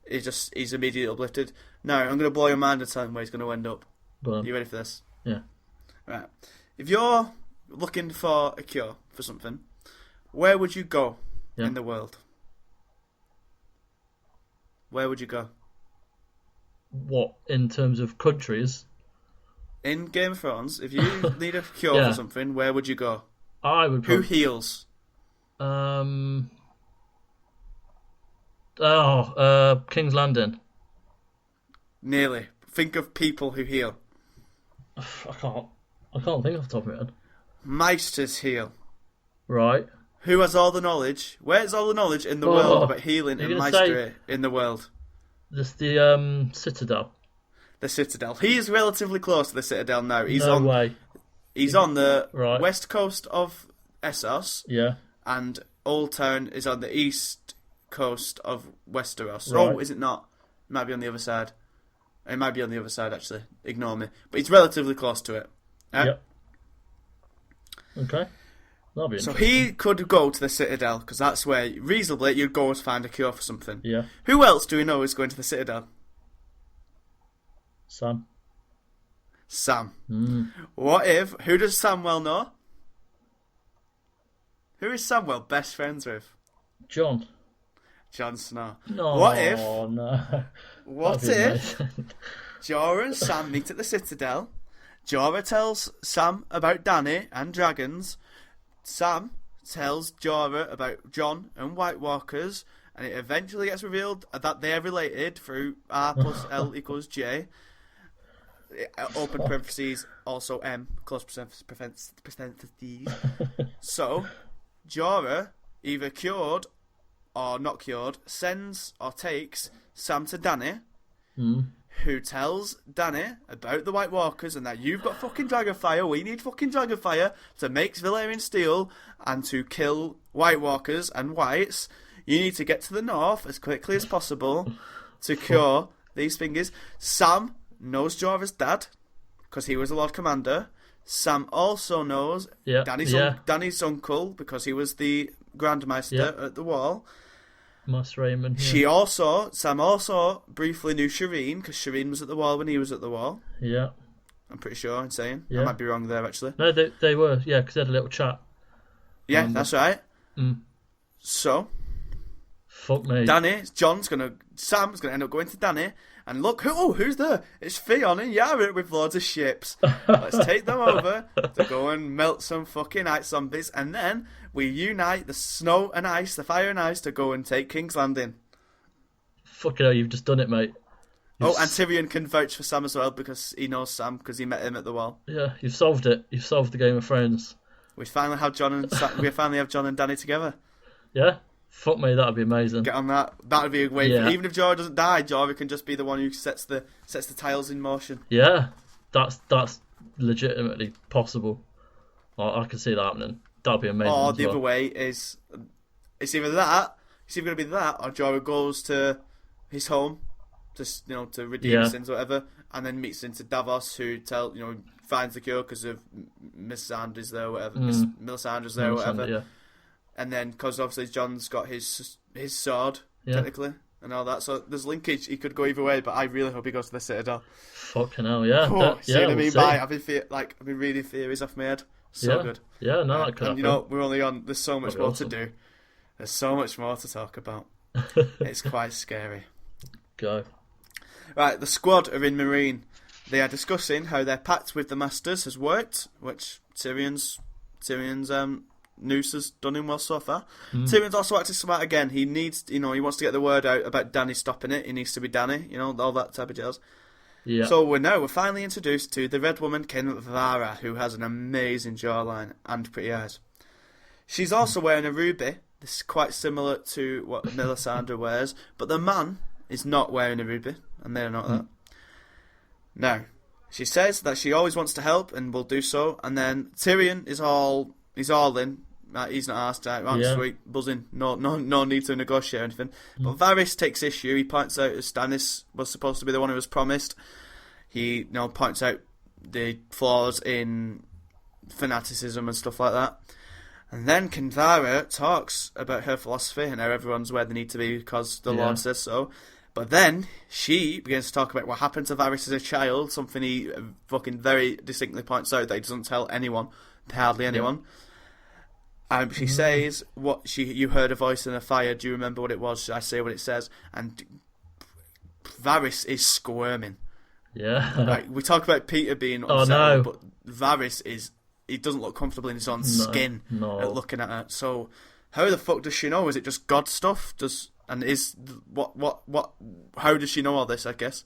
he's immediately uplifted. Now, I'm going to blow your mind and tell him where he's going to end up. You ready for this? Yeah. Right. If you're looking for a cure for something, where would you go in the world? Where would you go? What, in terms of countries? In Game of Thrones, if you need a cure for something, where would you go? I would. Who heals? King's Landing. Nearly. Think of people who heal. I can't think off the top of my head. Meisters heal. Right. Who has all the knowledge? Where's all the knowledge in the world about healing and maestry in the world? Just the Citadel. The Citadel. He's relatively close to the Citadel now. He's no way. He's on the west coast of Essos. Yeah. And Old Town is on the east coast of Westeros. Right. Oh, is it not? It might be on the other side. It might be on the other side, actually. Ignore me. But he's relatively close to it. Yep. Okay. That'll be so he could go to the Citadel, because that's where, reasonably, you'd go to find a cure for something. Yeah. Who else do we know is going to the Citadel? Sam. What if... Who does Samwell know? Who is Samwell best friends with? Jon Snow. No. What if... No. What if Jorah and Sam meet at the Citadel? Jorah tells Sam about Dany and dragons. Sam tells Jorah about Jon and White Walkers, and it eventually gets revealed that they're related through R plus L equals J. Open parentheses, also M, close parentheses. So, Jorah, either cured or not cured, sends or takes Sam to Dany, who tells Dany about the White Walkers and that you've got fucking Dragonfire, we need fucking Dragonfire to make Valyrian steel and to kill White Walkers and Whites. You need to get to the north as quickly as possible to cure these things. Sam knows Jorah's dad, because he was the Lord Commander. Sam also knows Dany's uncle, because he was the Grandmaster at the Wall. Master Raymond. Yeah. Sam also briefly knew Shireen, because Shireen was at the Wall when he was at the Wall. Yeah. I'm pretty sure I'm saying. Yeah. I might be wrong there, actually. No, they were, because they had a little chat. Yeah, that's right. So... Fuck me. Sam's gonna end up going to Dany, and look, who's there? It's Theon and Yara with loads of ships. Let's take them over to go and melt some fucking ice zombies, and then we unite the snow and ice, the fire and ice, to go and take King's Landing. Fucking hell, you've just done it, mate. And Tyrion can vouch for Sam as well, because he knows Sam, because he met him at the Wall. Yeah, you've solved it. You've solved the Game of Thrones. We finally have Jon and Dany together. Yeah. Fuck me, that'd be amazing. Get on that. That'd be a way. Yeah. Even if Jorah doesn't die, Jorah can just be the one who sets the tiles in motion. Yeah, that's legitimately possible. I can see that happening. That'd be amazing. Or the other way is, it's either going to be that, or Jorah goes to his home, just to redeem his sins or whatever, and then meets into Davos, who finds the cure because of Melisandre's there or whatever. Melisandre's there or whatever. Yeah. And then, because obviously Jon's got his sword, technically, and all that. So there's linkage. He could go either way, but I really hope he goes to the Citadel. Fucking hell, yeah. I've been reading theories off my head. So good. Yeah, no, that could happen. We're only on... There's so much more to do. There's so much more to talk about. It's quite scary. Go. Right, the squad are in Marine. They are discussing how their pact with the Masters has worked, which Tyrion's noose has done him well so far. Tyrion's also acted smart again. He needs, he wants to get the word out about Dany stopping it. He needs to be Dany, all that type of jazz. Yeah. So we're finally introduced to the Red Woman, Kinvara, who has an amazing jawline and pretty eyes. She's also wearing a ruby. This is quite similar to what Melisandre wears, but the man is not wearing a ruby, and they're not that. Now, she says that she always wants to help and will do so, and then Tyrion is all in. He's not asked. Sweet, buzzing. No need to negotiate or anything. But Varys takes issue. He points out that Stannis was supposed to be the one who was promised. He points out the flaws in fanaticism and stuff like that. And then Kinvara talks about her philosophy and how everyone's where they need to be because the Lord says so. But then she begins to talk about what happened to Varys as a child, something he fucking very distinctly points out that he doesn't tell anyone, hardly anyone. She says, you heard a voice in a fire, do you remember what it was? Should I say what it says? And Varys is squirming. Yeah. Like, we talk about Peter being unsettled, but Varys he doesn't look comfortable in his own skin at looking at her. So how the fuck does she know? Is it just God stuff? How does she know all this, I guess?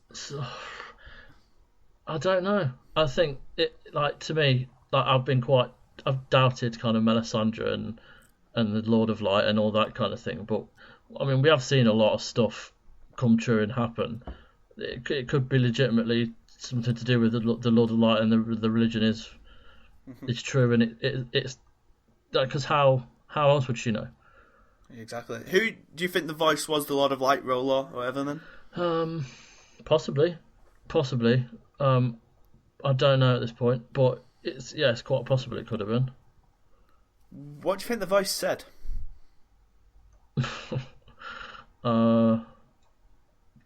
I don't know. I think to me, I've doubted kind of Melisandre and the Lord of Light and all that kind of thing. But I mean, we have seen a lot of stuff come true and happen. It could be legitimately something to do with the Lord of Light and the religion is true, and it's because how else would she know? Exactly. Who do you think the voice was? The Lord of Light, Rolo, or whatever then? Possibly. I don't know at this point, but it's quite possible it could have been. What do you think the voice said? Don't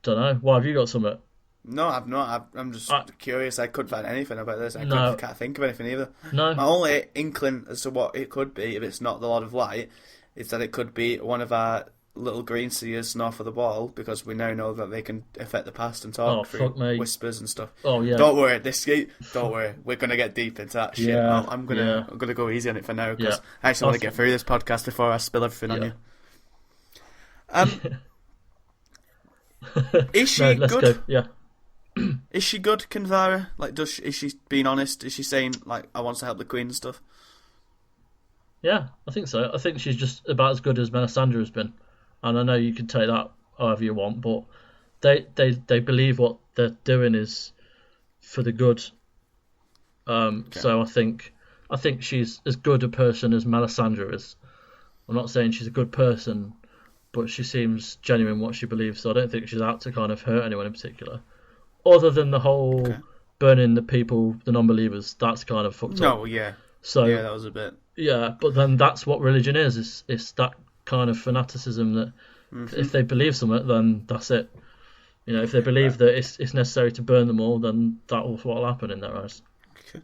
know. Why, have you got something? No, I've not. I'm just curious. I couldn't find anything about this. I can't think of anything either. No. My only inkling as to what it could be, if it's not the Lord of Light, is that it could be one of our little green seers north of the wall, because we now know that they can affect the past and talk through whispers and stuff. Oh yeah. Don't worry, don't worry. We're gonna get deep into that shit. Yeah. I'm gonna go easy on it for now because I actually want to get through this podcast before I spill everything on you. Is she good? Go. Yeah. Is she good, Kinvara? Like, is she being honest? Is she saying like I want to help the Queen and stuff? Yeah, I think so. I think she's just about as good as Melisandre has been, and I know you can take that however you want, but they believe what they're doing is for the good. So I think she's as good a person as Melisandre is. I'm not saying she's a good person, but she seems genuine in what she believes, so I don't think she's out to kind of hurt anyone in particular. Other than the whole burning the people, the non-believers, that's kind of fucked up. No, yeah. So yeah, that was a bit. Yeah, but then that's what religion is. It's that kind of fanaticism that if they believe something, then that's it. You know, if they believe that it's necessary to burn them all, then that's what will happen in their eyes. Okay.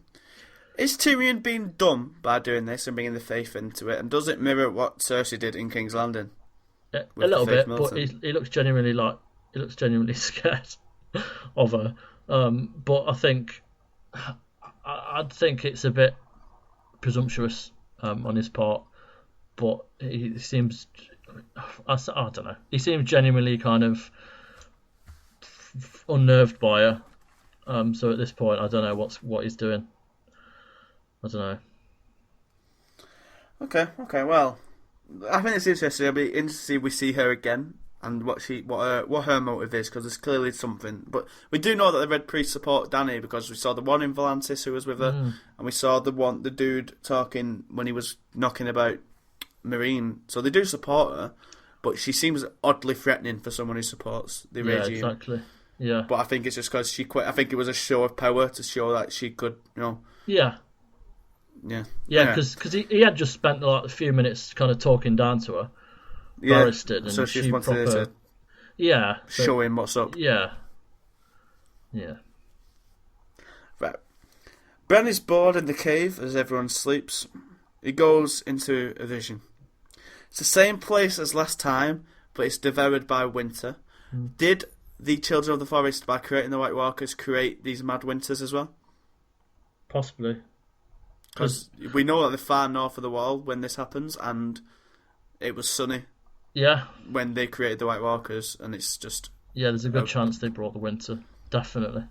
Is Tyrion being dumb by doing this and bringing the faith into it? And does it mirror what Cersei did in King's Landing? A little bit, but he looks genuinely scared of her. But I think it's a bit presumptuous on his part, but he seems, I don't know, he seems genuinely kind of unnerved by her. So at this point, I don't know what he's doing. I don't know. Okay. Well, I think it's interesting. I'll be interested to see if we see her again and what her motive is, because there's clearly something. But we do know that the Red Priests support Dany, because we saw the one in Volantis who was with her, and we saw the dude talking when he was knocking about Meereen. So they do support her, but she seems oddly threatening for someone who supports the regime. Yeah, exactly. Yeah. But I think it's just because she quit. I think it was a show of power to show that she could, Yeah. Yeah. Yeah, because he had just spent a few minutes kind of talking down to her. Yeah. Varys did, and so she just wanted to show him what's up. Yeah. Yeah. Right. Bran is bored in the cave as everyone sleeps. He goes into a vision. It's the same place as last time, but it's devoured by winter. Did the Children of the Forest, by creating the White Walkers, create these mad winters as well? Possibly. Because we know that they're far north of the wall when this happens, and it was sunny. Yeah. When they created the White Walkers, and it's just... Yeah, there's a good chance they brought the winter. Definitely.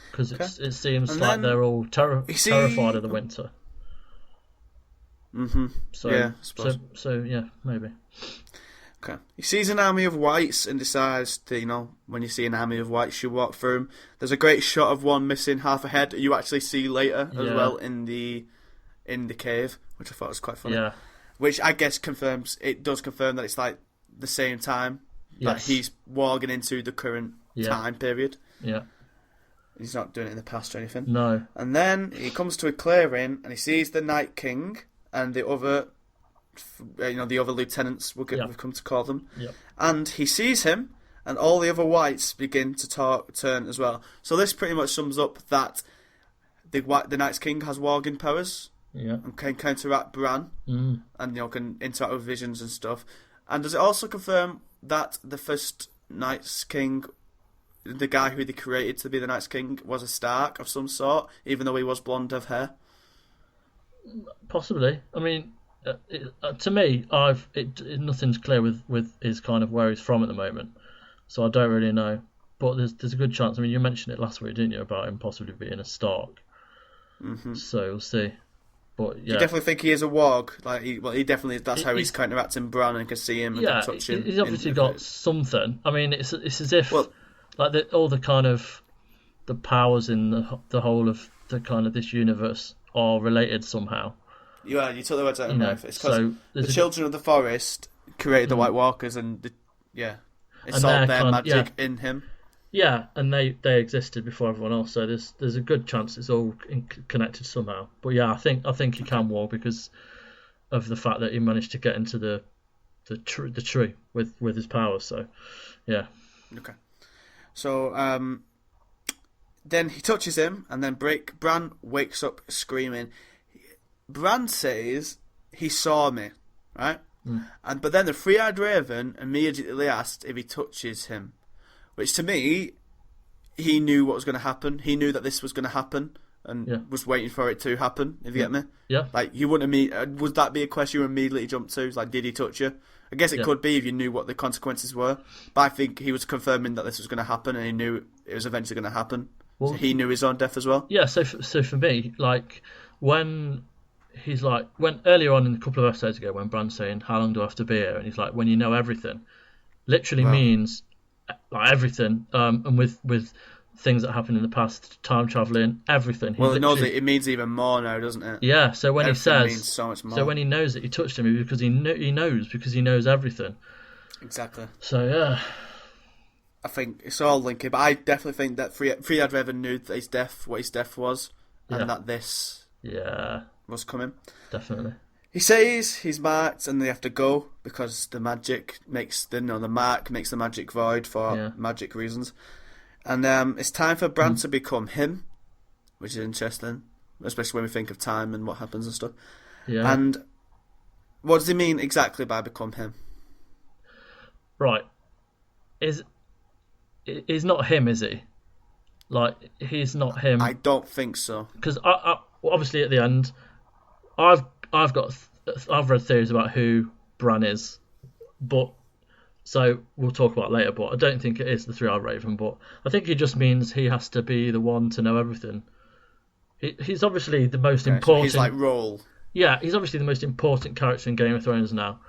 Because it seems like they're all terrified of the winter. Mm-hmm. So, yeah, I suppose. So yeah, maybe. Okay. He sees an army of whites and decides to, when you see an army of whites, you walk through them. There's a great shot of one missing half a head you actually see later as well in the cave, which I thought was quite funny. Yeah. Which I guess confirm that it's like the same time that he's walking into the current time period. Yeah. He's not doing it in the past or anything. No. And then he comes to a clearing and he sees the Night King and the other, the other lieutenants, we've come to call them. Yep. And he sees him, and all the other whites begin to turn as well. So this pretty much sums up that the Night's King has warging powers. Yeah. And can counteract Bran, and can interact with visions and stuff. And does it also confirm that the first Night's King, the guy who they created to be the Night's King, was a Stark of some sort, even though he was blonde of hair? Possibly. I mean, to me, nothing's clear with his kind of where he's from at the moment, so I don't really know. But there's a good chance. I mean, you mentioned it last week, didn't you, about him possibly being a Stark? Mm-hmm. So we'll see. But yeah, you definitely think he is a warg. Like, he definitely. That's how he's counteracting Bran and can see him and can touch him. He's obviously got something. I mean, it's as if all the kind of the powers in the whole of the kind of this universe are related somehow. Yeah, you took the words out of my mouth. It's because the children of the forest created the White Walkers, and it's all their magic in him. Yeah, and they existed before everyone else, so there's a good chance it's all connected somehow. But yeah, I think he can walk because of the fact that he managed to get into the tree with his powers. So yeah. Okay. So then he touches him, and then Bran wakes up screaming. Bran says he saw me, right? But then the three-eyed raven immediately asked if he touches him. Which to me, he knew what was going to happen. He knew that this was going to happen and was waiting for it to happen, if you get me. Yeah. Like, you wouldn't would that be a question you immediately jump to? Like, did he touch you? I guess it could be if you knew what the consequences were. But I think he was confirming that this was going to happen, and he knew it was eventually going to happen. Well, so he knew his own death as well. Yeah, so for me, like, when earlier on in a couple of episodes ago, when Bran's saying, how long do I have to be here? And he's like, when you know everything, literally means like everything, and with things that happened in the past, time traveling, everything. Well, it means even more now, doesn't it? Yeah. So when everything means so much more. So when he knows that he touched him, because he knows everything. Exactly. So yeah, I think it's all linking, but I definitely think that Three-Eyed Raven knew that what his death was, and that this was coming. Definitely. He says he's marked and they have to go because the magic makes the mark makes the magic void for magic reasons. And it's time for Bran to become him, which is interesting, especially when we think of time and what happens and stuff. Yeah. And what does he mean exactly by become him? Right. He's not him, is he? Like, he's not him. I don't think so. Because obviously at the end, I've read theories about who Bran is, but so we'll talk about it later. But I don't think it is the Three-Eyed Raven. But I think it just means he has to be the one to know everything. He's obviously the most important. So he's like role. Yeah, he's obviously the most important character in Game of Thrones now.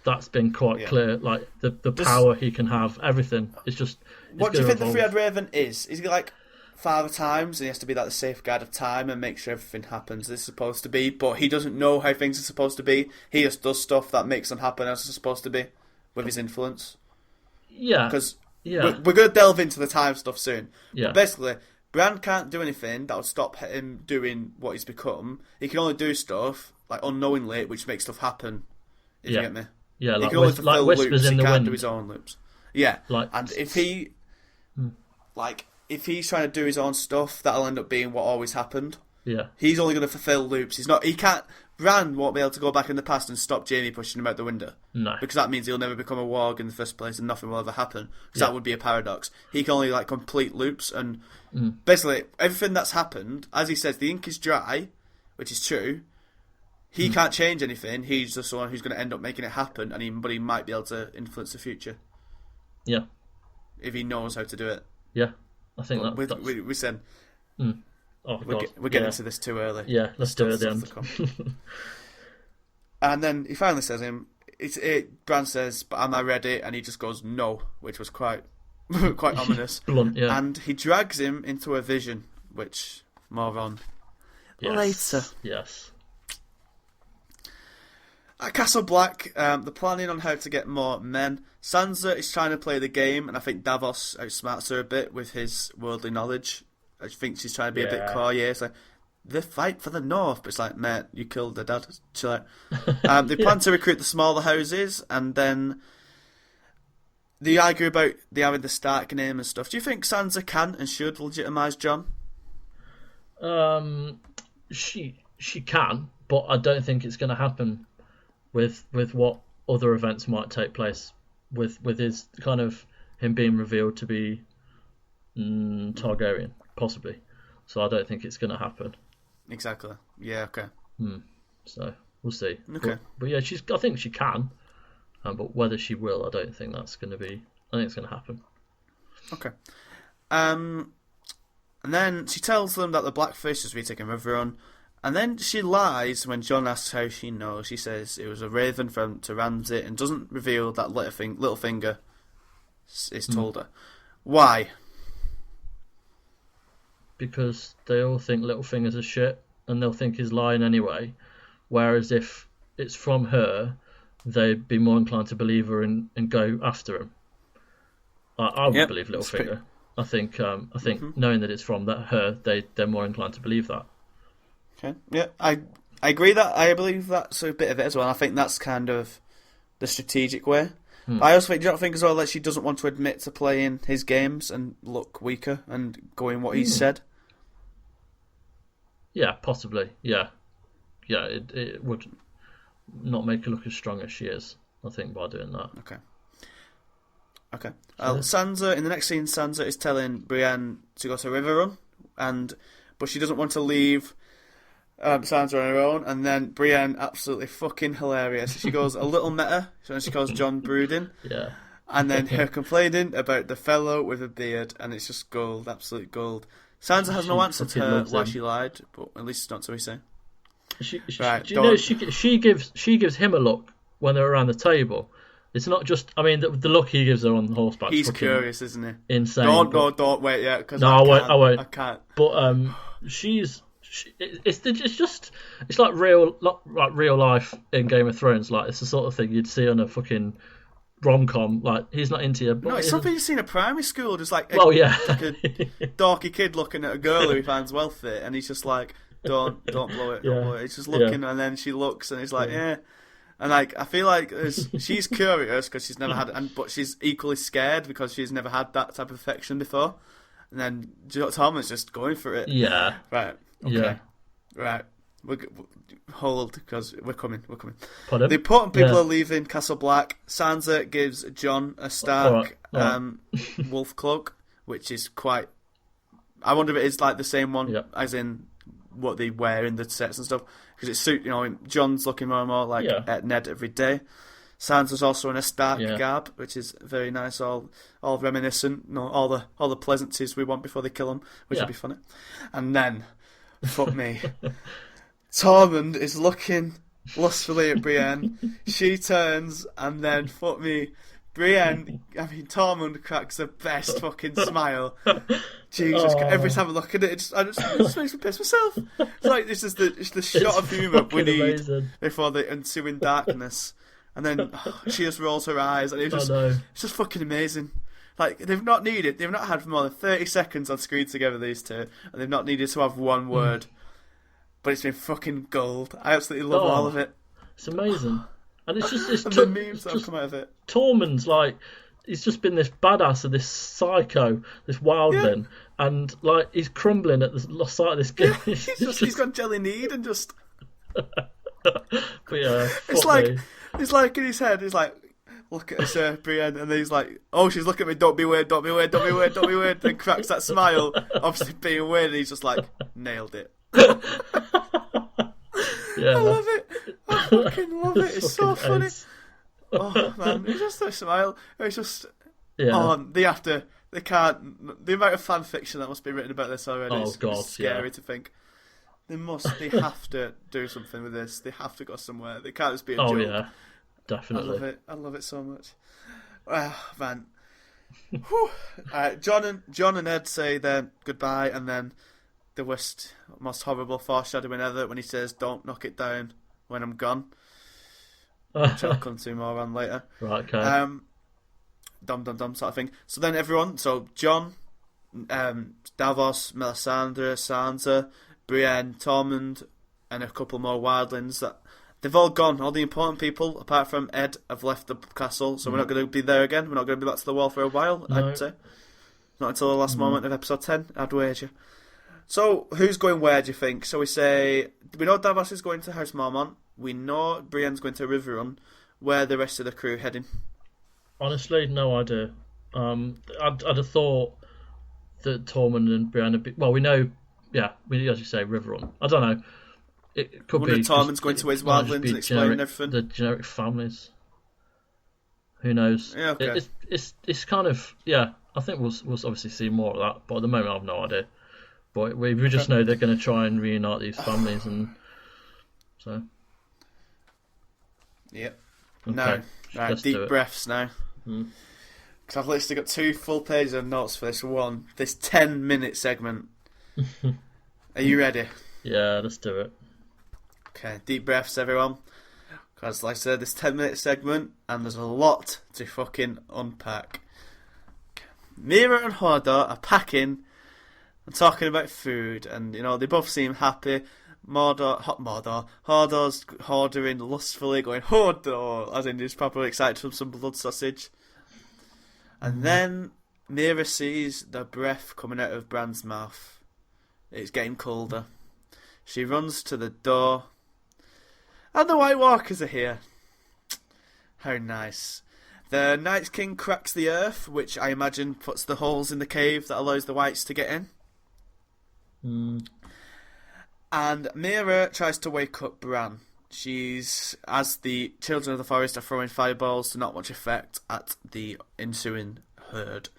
That's been quite clear. Like the power he can have, everything. It's just. What do you think the Three-Eyed Raven is? Is he like Father Times, and he has to be like the safeguard of time and make sure everything happens as it's supposed to be, but he doesn't know how things are supposed to be. He just does stuff that makes them happen as it's supposed to be with his influence. Yeah. Because we're going to delve into the time stuff soon. Yeah. But basically, Bran can't do anything that would stop him doing what he's become. He can only do stuff like unknowingly, which makes stuff happen. If you get me. Yeah, he can only fulfill whispers loops. in the he can't wind. do his own loops. Yeah. And if he if he's trying to do his own stuff, that'll end up being what always happened. Yeah. He's only going to fulfill loops. Bran won't be able to go back in the past and stop Jaime pushing him out the window. No. Because that means he'll never become a warg in the first place and nothing will ever happen. Because that would be a paradox. He can only complete loops and basically everything that's happened, as he says, the ink is dry, which is true. He can't change anything. He's just the one who's going to end up making it happen, but he might be able to influence the future. Yeah. If he knows how to do it. Yeah. I think we said we're getting into this too early. Yeah, let's do it at the end. And then he finally says Bran says, "But am I ready?" And he just goes, "No," which was quite ominous. Blunt, yeah. And he drags him into a vision, which more on later. Yes. At Castle Black, they're planning on how to get more men. Sansa is trying to play the game, and I think Davos outsmarts her a bit with his worldly knowledge. I think she's trying to be a bit coy, so the fight for the North. But it's like, mate, you killed their dad. Chill out. They plan to recruit the smaller houses, and then they argue about they having the Stark name and stuff. Do you think Sansa can and should legitimise Jon? She can, but I don't think it's going to happen with what other events might take place with his kind of him being revealed to be Targaryen, possibly. So I don't think it's going to happen. Exactly. Yeah. Okay. So we'll see. Okay. But yeah, I think she can, but whether she will, I don't think that's going to be. I think it's going to happen. Okay. And then she tells them that the Blackfish is retaking Riverrun, and then she lies when Jon asks how she knows. She says it was a raven to Ramsay, and doesn't reveal that Littlefinger is told her. Why? Because they all think Littlefinger's a shit, and they'll think he's lying anyway. Whereas if it's from her, they'd be more inclined to believe her and go after him. I would believe Littlefinger. I think knowing that it's from her, they're more inclined to believe that. Okay. Yeah, I agree that. I believe that's a bit of it as well. I think that's kind of the strategic way. But I also think, do you not think as well that she doesn't want to admit to playing his games and look weaker and going what he said? Yeah, possibly. Yeah, it would not make her look as strong as she is, I think, by doing that. Okay. Sansa, in the next scene, Sansa is telling Brienne to go to Riverrun, but she doesn't want to leave Sansa on her own, and then Brienne, absolutely fucking hilarious. She goes a little meta, so she calls Jon brooding. Yeah. And then her complaining about the fellow with a beard, and it's just gold, absolute gold. Sansa has no answer to her why she lied, but at least it's not so we say. She gives him a look when they're around the table. It's not just, I mean, the look he gives her on horseback. He's curious, isn't he? Insane. Don't wait yet, because I won't. I can't. But it's like real life in Game of Thrones. Like, it's the sort of thing you'd see on a fucking rom-com. Like, he's not into you. No, it's something you see in a primary school. Just like a dorky kid looking at a girl who he finds wealthy, and he's just like, don't blow it. Don't blow it. He's just looking, and then she looks, and he's like, yeah. And like, I feel like she's curious because she's never had, but she's equally scared because she's never had that type of affection before. And then Tom is just going for it. Yeah. Right. Okay. Yeah. Right. Hold, because we're coming. Pardon? The important people are leaving Castle Black. Sansa gives Jon a Stark wolf cloak, which is quite. I wonder if it is like the same one as in what they wear in the sets and stuff. Because it suits, Jon's looking more and more like Ned every day. Sansa's also in a Stark garb, which is very nice, all reminiscent, all the pleasantries we want before they kill him, which would be funny. And then, fuck me, Tormund is looking lustfully at Brienne. She turns, and then, fuck me, Tormund cracks the best fucking smile. Jesus, every time I look at it, it just makes me piss myself. It's like it's the shot of humour we need before the ensuing darkness. And then she just rolls her eyes, and it's just fucking amazing. Like, they've not had more than 30 seconds on screen together, these two, and they've not needed to have one word. But it's been fucking gold. I absolutely love all of it. It's amazing. And it's just and the memes that have come out of it. Tormund's like, he's just been this badass and this psycho, this wildling, and like he's crumbling at the sight of this game. He's got jelly need and just. But yeah, it's like in his head. He's like, look at us, Brienne, and then he's like, oh, she's looking at me. Don't be weird. Then cracks that smile, obviously being weird. And he's just like, nailed it. Yeah, I love it. I fucking love it. It's so funny. Oh man, it's just a smile. It's just they can't. The amount of fan fiction that must be written about this already. It's scary to think. They have to do something with this. They have to go somewhere. They can't just be a joke. Oh yeah, definitely. I love it so much. Man. Jon and Ed say their goodbye, and then the most horrible foreshadowing ever when he says, "Don't knock it down when I'm gone," which I'll come to more on later. Right, okay. Dum sort of thing. So then everyone, Jon, Davos, Melisandre, Sansa, Brienne, Tormund, and a couple more wildlings that they've all gone. All the important people, apart from Ed, have left the castle, so we're not going to be there again. We're not going to be back to the wall for a while, No. I'd say. Not until the last moment of episode 10, I'd wager. So, who's going where, do you think? So we know Davos is going to House Mormont. We know Brienne's going to Riverrun. Where are the rest of the crew heading? Honestly, no idea. I'd have thought that Tormund and Brienne would be... Well, we know, as you say, Riverrun. I don't know. It could be... Tormund's going to his wildlings and explaining everything. The generic families. Who knows? Yeah, okay. It's kind of... Yeah, I think we'll obviously see more of that, but at the moment I have no idea. But we just know they're going to try and reunite these families, and so... Yep. Okay, No. Right, deep breaths now. Because I've literally got 2 full pages of notes for this 10-minute segment. Are you ready? Yeah, let's do it. Okay, deep breaths, everyone. Because, like I said, this 10-minute segment, and there's a lot to fucking unpack. Mira and Hodor are packing and talking about food, and, they both seem happy. Hodor's ordering lustfully, going, Hodor, as in he's probably excited for some blood sausage. And then Mira sees the breath coming out of Bran's mouth. It's getting colder. She runs to the door. And the White Walkers are here. How nice. The Night King cracks the earth, which I imagine puts the holes in the cave that allows the Whites to get in. And Mira tries to wake up Bran. As the Children of the Forest are throwing fireballs to not much effect at the ensuing herd.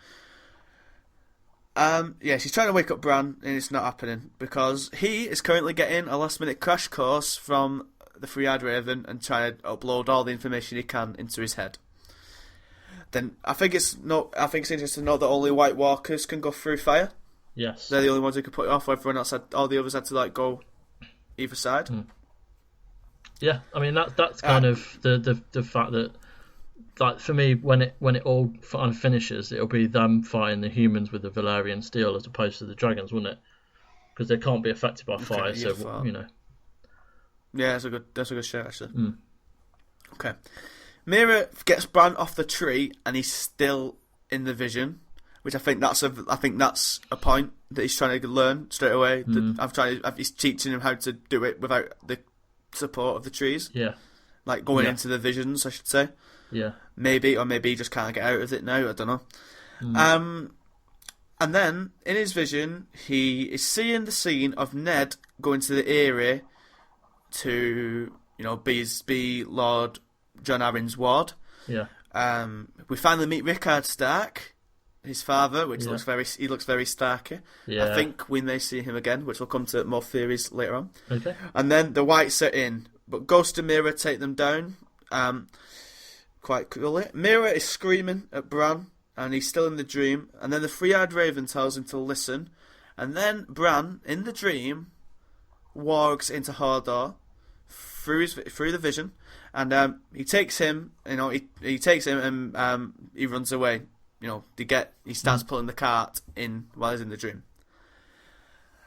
She's trying to wake up Bran, and it's not happening, because he is currently getting a last-minute crash course from the Three-Eyed Raven and trying to upload all the information he can into his head. Then I think it's interesting to know that only White Walkers can go through fire. Yes. They're the only ones who can put it off. Everyone else all the others had to go either side. Yeah, I mean that's kind of the fact that, like, for me, when it all finishes, it'll be them fighting the humans with the Valyrian steel as opposed to the dragons, wouldn't it? Because they can't be affected by fire, so Yeah, that's a good shout actually. Okay, Mira gets Bran off the tree, and he's still in the vision. Which I think that's a point that he's trying to learn straight away. He's teaching him how to do it without the support of the trees. Yeah, like going into the visions, I should say. Yeah, maybe he just can't get out of it now. I don't know. And then in his vision, he is seeing the scene of Ned going to the Eyrie to be Lord Jon Arryn's ward. Yeah. We finally meet Rickard Stark, his father, which looks very Starky. Yeah. I think we may see him again, which will come to more theories later on. Okay. And then the Whites are in, but Ghost and Mira take them down. Quite coolly. Mira is screaming at Bran, and he's still in the dream. And then the Three-Eyed Raven tells him to listen. And then Bran, in the dream, wargs into Hodor through the vision, and he takes him. He takes him, and he runs away. He starts pulling the cart in while he's in the dream.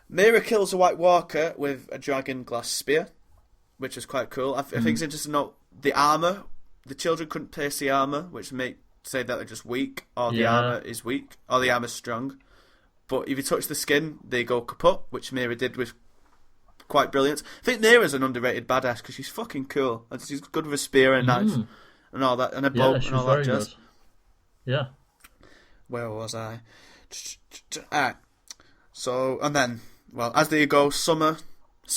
Mira kills a White Walker with a dragon glass spear, which is quite cool. I think it's interesting to note the armour. The children couldn't pierce the armour, which may say that they're just weak, or the armour is weak, or the armour's strong. But if you touch the skin, they go kaput, which Mira did with quite brilliant. I think Mira's an underrated badass because she's fucking cool. And she's good with a spear and knife and all that, and a bow and all that jazz. Yeah. Where was I? So, and then, as they go, Summer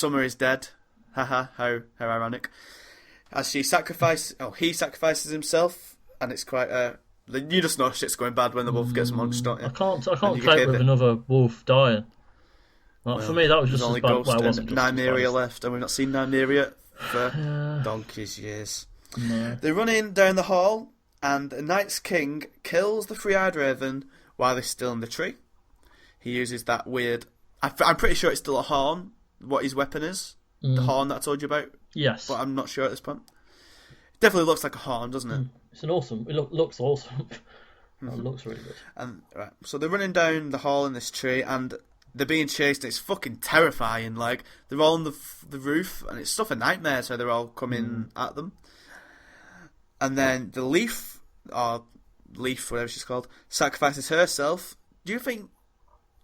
is dead. Haha, how ironic. As he sacrifices himself, and it's quite you just know shit's going bad when the wolf gets munched, don't you? I can't cope with another wolf dying. For me, that was just only as bad. Ghost and Nymeria left, and we've not seen Nymeria for donkey's years. No. They're running down the hall, and the Night's King kills the Three-Eyed Raven while they're still in the tree. He uses that weird... I'm pretty sure it's still a horn, what his weapon is. The horn that I told you about. Yes. But I'm not sure at this point. It definitely looks like a horn, doesn't it? It's an awesome... It looks awesome. It looks really good. And so they're running down the hall in this tree, and they're being chased. And it's fucking terrifying. Like, they're all on the roof, and it's stuff of nightmares. So they're all coming at them. And then the Leaf, whatever she's called, sacrifices herself. Do you think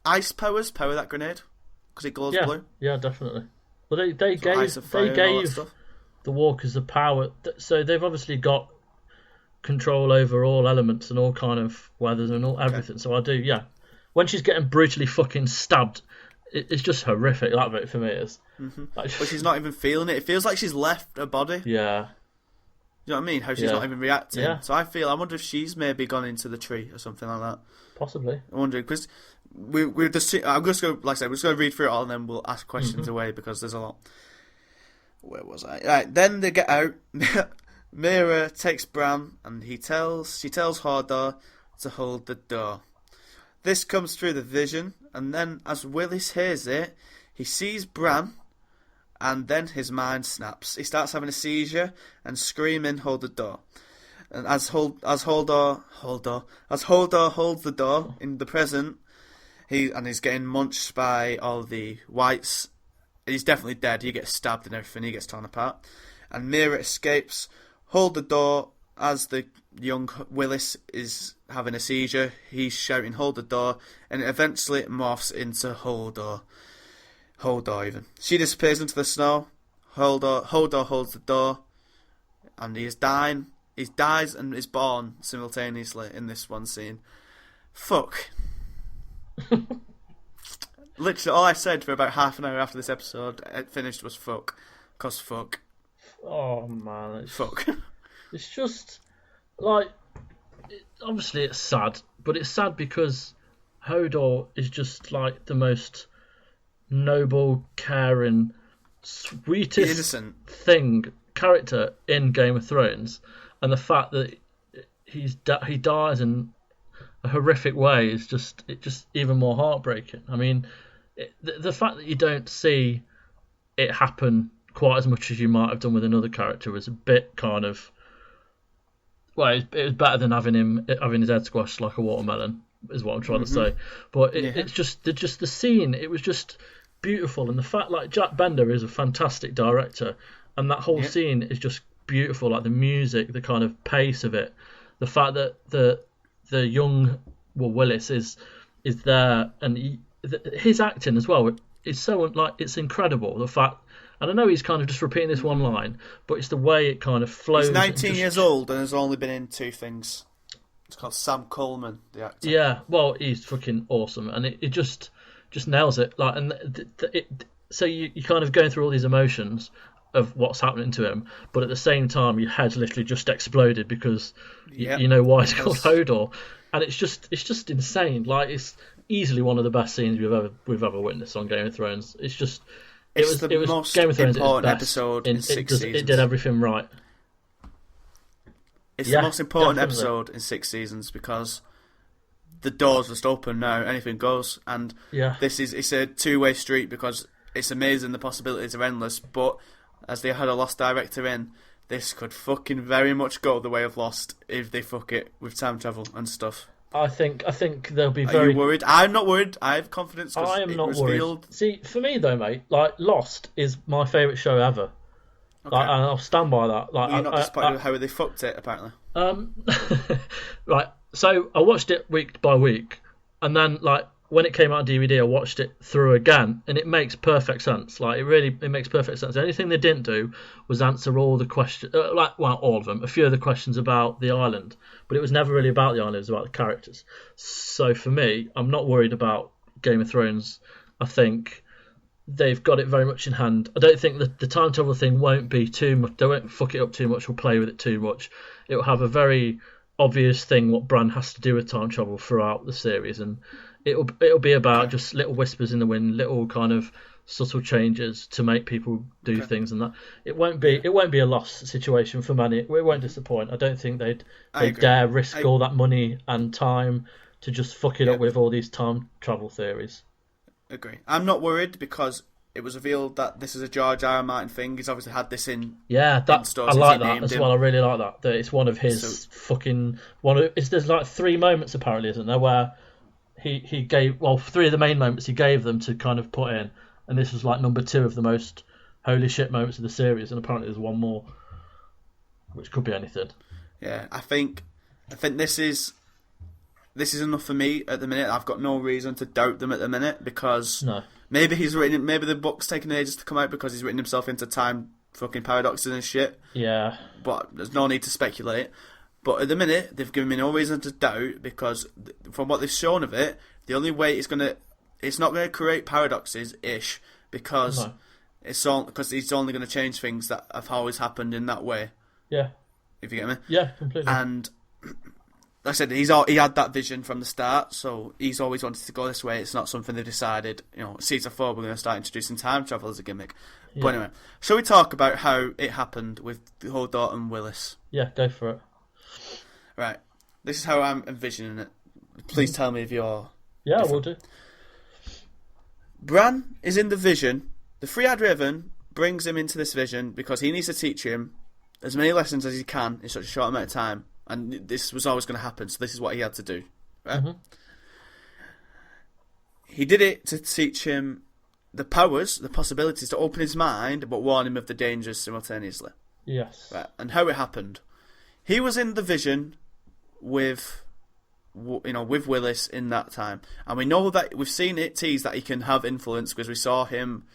ice powers power that grenade? Because it glows blue? Yeah, definitely. Well, they gave the walkers the power. So they've obviously got control over all elements and all kind of weathers and all everything. So I do, yeah. When she's getting brutally fucking stabbed, it's just horrific. That bit for me is. Mm-hmm. But she's not even feeling it. It feels like she's left her body. Yeah. You know what I mean? How she's not even reacting. Yeah. So I wonder if she's maybe gone into the tree or something like that. Possibly. I wonder, because we're just. I'm just going to, like I said, we're just going to read through it all and then we'll ask questions away because there's a lot. Where was I? Right, then they get out. Mira takes Bran and she tells Hodor to hold the door. This comes through the vision, and then as Willis hears it, he sees Bran. And then his mind snaps. He starts having a seizure and screaming, "Hold the door!" And as Hodor holds the door in the present, he's getting munched by all the whites. He's definitely dead. He gets stabbed and everything. He gets torn apart. And Mira escapes. Hold the door. As the young Willis is having a seizure, he's shouting, "Hold the door!" And it eventually morphs into Hodor. Hodor even. She disappears into the snow. Hodor holds the door. And he is dying. He dies and is born simultaneously in this one scene. Fuck. Literally, all I said for about half an hour after this episode finished was fuck. 'Cause fuck. Oh, man. Fuck. It's just, like, obviously it's sad. But it's sad because Hodor is just, like, the most noble, caring, sweetest character in Game of Thrones, and the fact that he dies in a horrific way is just even more heartbreaking. I mean, the fact that you don't see it happen quite as much as you might have done with another character was a bit kind of, well, it was better than having his head squashed like a watermelon, is what I'm trying to say. But it's just the scene. It was just beautiful, and the fact, like, Jack Bender is a fantastic director, and that whole scene is just beautiful. Like the music, the kind of pace of it, the fact that the young Willis is there, and his acting as well is so, like, it's incredible. The fact, and I know he's kind of just repeating this one line, but it's the way it kind of flows. He's 19 years old and has only been in 2 things. It's called Sam Coleman, the actor. Yeah, well, he's fucking awesome, and it just nails it. Like, and so you kind of going through all these emotions of what's happening to him, but at the same time, your head's literally just exploded because you know why it's called Hodor, and it's just insane. Like, it's easily one of the best scenes we've ever witnessed on Game of Thrones. It was the most Game of Thrones important episode in 6 seasons. It did everything right. It's the most important episode in 6 seasons because the door's just open now, anything goes, and it's a two-way street because it's amazing, the possibilities are endless, but as they had a Lost director in, this could fucking very much go the way of Lost if they fuck it with time travel and stuff. I think they'll be very... Are you worried? I'm not worried. I have confidence because I am not worried. See, for me though, mate, like, Lost is my favourite show ever. Okay. Like, and I'll stand by that. Like, you're not disappointed with how they fucked it, apparently. Right. So I watched it week by week, and then, like, when it came out on DVD, I watched it through again, and it makes perfect sense. Like, it makes perfect sense. The only thing they didn't do was answer all the questions, all of them, a few of the questions about the island, but it was never really about the island, it was about the characters. So for me, I'm not worried about Game of Thrones. I think they've got it very much in hand. I don't think the time travel thing won't be too much, they won't fuck it up too much or play with it too much. It will have a very obvious thing what Bran has to do with time travel throughout the series, and it'll be about just little whispers in the wind, little kind of subtle changes to make people do things, and that it won't be a lost situation for many. It won't disappoint. I don't think they'd dare risk all that money and time to just fuck it up with all these time travel theories. Agree. I'm not worried because it was revealed that this is a George R. R. Martin thing. He's obviously had this in. Yeah, I like that as well. I really like that. That it's one of his fucking one. There's like 3 moments apparently, isn't there, where he gave 3 of the main moments he gave them to kind of put in, and this was like number 2 of the most holy shit moments of the series, and apparently there's one more, which could be anything. Yeah, I think this is enough for me at the minute. I've got no reason to doubt them at the minute because maybe maybe the book's taking ages to come out because he's written himself into time fucking paradoxes and shit. Yeah. But there's no need to speculate. But at the minute, they've given me no reason to doubt because from what they've shown of it, the only way it's not going to create paradoxes-ish because because he's only going to change things that have always happened in that way. Yeah. If you get me? Yeah, completely. And like I said, he had that vision from the start, so he's always wanted to go this way. It's not something they've decided, season 4 we're going to start introducing time travel as a gimmick. Yeah. But anyway, shall we talk about how it happened with Hodor and Willis? Yeah, go for it. Right. This is how I'm envisioning it. Please tell me if you're... Yeah, different. I will do. Bran is in the vision. The Three-Eyed Raven brings him into this vision because he needs to teach him as many lessons as he can in such a short amount of time. And this was always going to happen, so this is what he had to do. Right? Mm-hmm. He did it to teach him the powers, the possibilities, to open his mind, but warn him of the dangers simultaneously. Yes. Right. And how it happened. He was in the vision with Willis in that time, and we know that we've seen it teased that he can have influence because we saw him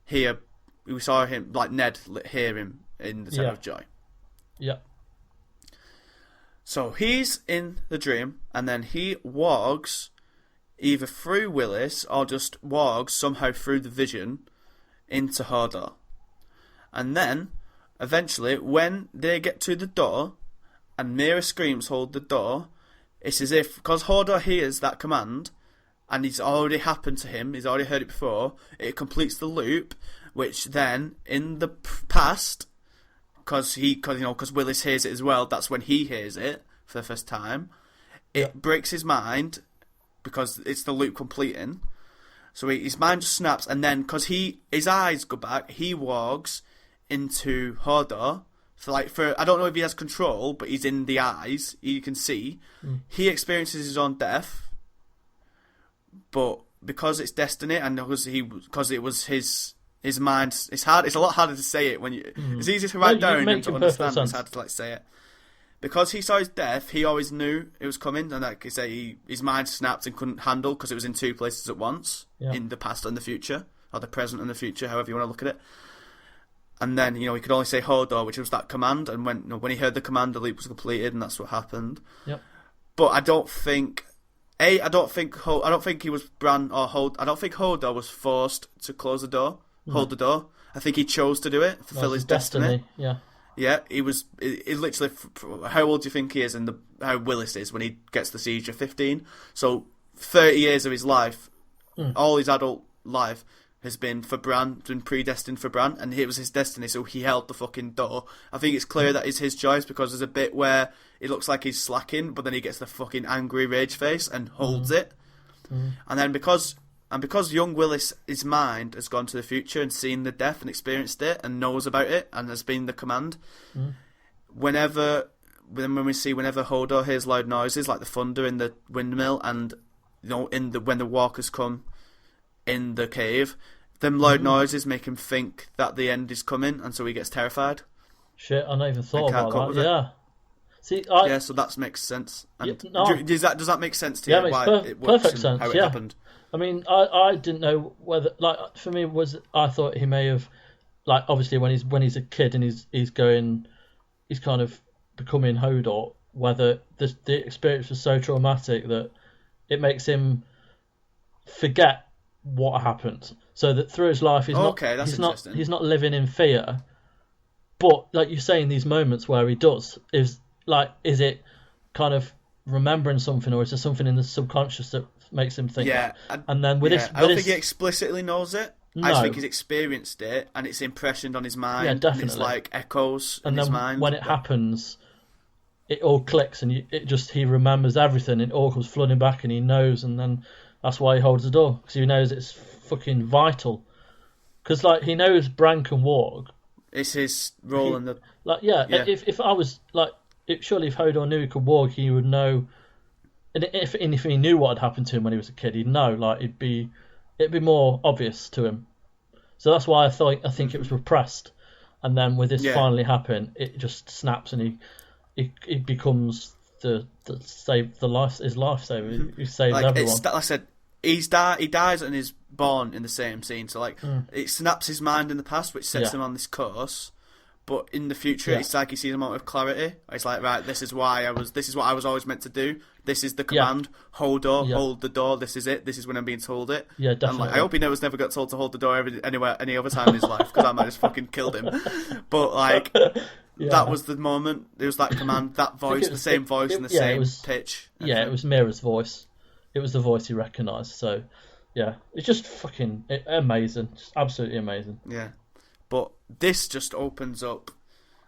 here. We saw him like Ned hear him in the Tower of Joy. Yeah. So he's in the dream, and then he wargs either through Willis or just wargs somehow through the vision into Hodor, and then eventually when they get to the door. And Mira screams, hold the door. It's as if, because Hodor hears that command, and it's already happened to him, he's already heard it before, it completes the loop, which then, in the past, because Willis hears it as well, that's when he hears it for the first time, it breaks his mind, because it's the loop completing. So his mind just snaps, and then, because his eyes go back, he wargs into Hodor, I don't know if he has control, but he's in the eyes. You can see. He experiences his own death, but because it's destiny, and because it was his mind, it's hard. It's a lot harder to say it when you. It's easy to write down and to understand. It's hard to say it. Because he saw his death, he always knew it was coming, and like I say, his mind snapped and couldn't handle because it was in 2 places at once, in the past and the future, or the present and the future, however you want to look at it. And then, he could only say Hodor, which was that command, and when he heard the command, the leap was completed, and that's what happened. Yep. But I don't think he was Bran or Hodor. I don't think Hodor was forced to close the door, hold the door. I think he chose to do it, fulfill his destiny. Yeah. Yeah, he was. It literally. How old do you think he is, and how Willis is when he gets the siege of 15? So 30 years of his life, all his adult life, has been for Bran, been predestined for Bran, and it was his destiny, so he held the fucking door. I think it's clear that is his choice, because there's a bit where it looks like he's slacking, but then he gets the fucking angry rage face and holds it. And then because young Willis, his mind has gone to the future and seen the death and experienced it and knows about it and has been the command, whenever Hodor hears loud noises like the thunder in the windmill and when the walkers come in the cave, them loud noises make him think that the end is coming, and so he gets terrified. Shit, I never even thought about that. Yeah. See, so that makes sense. And does that make sense to you? Yeah, why it works perfect sense. How it happened? I mean, I didn't know whether, like, for me, I thought he may have, like, obviously when he's a kid and he's kind of becoming Hodor, whether the experience was so traumatic that it makes him forget what happened, so that through his life he's not living in fear. But like you say, in these moments where he does, is it kind of remembering something, or is there something in the subconscious that makes him think that? And then I don't think he explicitly knows it. No. I just think he's experienced it, and it's impressioned on his mind. Yeah, definitely. And it's like echoes in his mind. When it happens, it all clicks, and he remembers everything. It all comes flooding back, and he knows, and then that's why he holds the door, because he knows it's fucking vital. Because he knows Bran can walk. It's his role in the. If I was surely if Hodor knew he could walk, he would know if he knew what had happened to him when he was a kid, he'd know. Like it'd be more obvious to him. So that's why I think it was repressed, and then with this finally happen, it just snaps and he becomes his lifesaver. He saves everyone. Like I said, he dies and is born in the same scene. So it snaps his mind in the past, which sets him on this course. But in the future, it's like he sees a moment of clarity. It's like, right, this is what I was always meant to do. This is the command. Hold the door. This is it. This is when I'm being told it. Yeah, definitely. And I hope he never got told to hold the door any other time in his life, because I might have just fucking killed him. But that was the moment. It was that command, that voice, the same voice and the same pitch. Yeah, it was Mira's voice. It was the voice he recognised. So, yeah, it's just fucking amazing. Just absolutely amazing. Yeah. But this just opens up,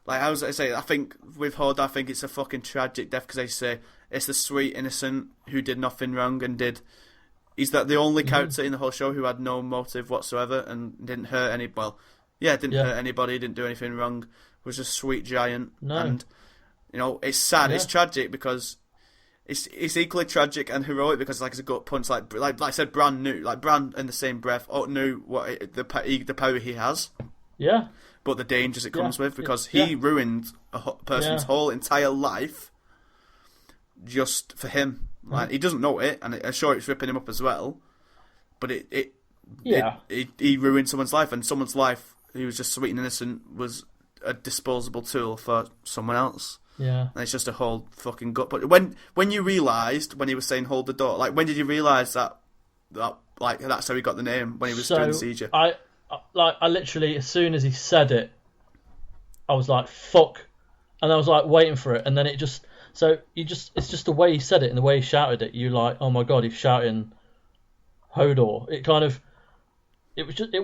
like I say, I think with Hodor, I think it's a fucking tragic death, because they say it's the sweet innocent who did nothing wrong and he's the only character in the whole show who had no motive whatsoever and didn't hurt hurt anybody, didn't do anything wrong, was a sweet giant. No. And, it's sad, it's tragic, because it's equally tragic and heroic, because it's a gut punch, like I said, Bran in the same breath knew what the power he has. Yeah. But the dangers it comes with, because he ruined a person's whole entire life just for him. Like, he doesn't know it, and I'm sure it's ripping him up as well. But he ruined someone's life, and someone's life who was just sweet and innocent was a disposable tool for someone else. Yeah. And it's just a whole fucking gut. But when you realised, when he was saying hold the door, when did you realise that that's how he got the name, when he was doing the siege? I literally, as soon as he said it, I was like, fuck. And I was waiting for it. And then it's just the way he said it and the way he shouted it. You oh my God, he's shouting Hodor. It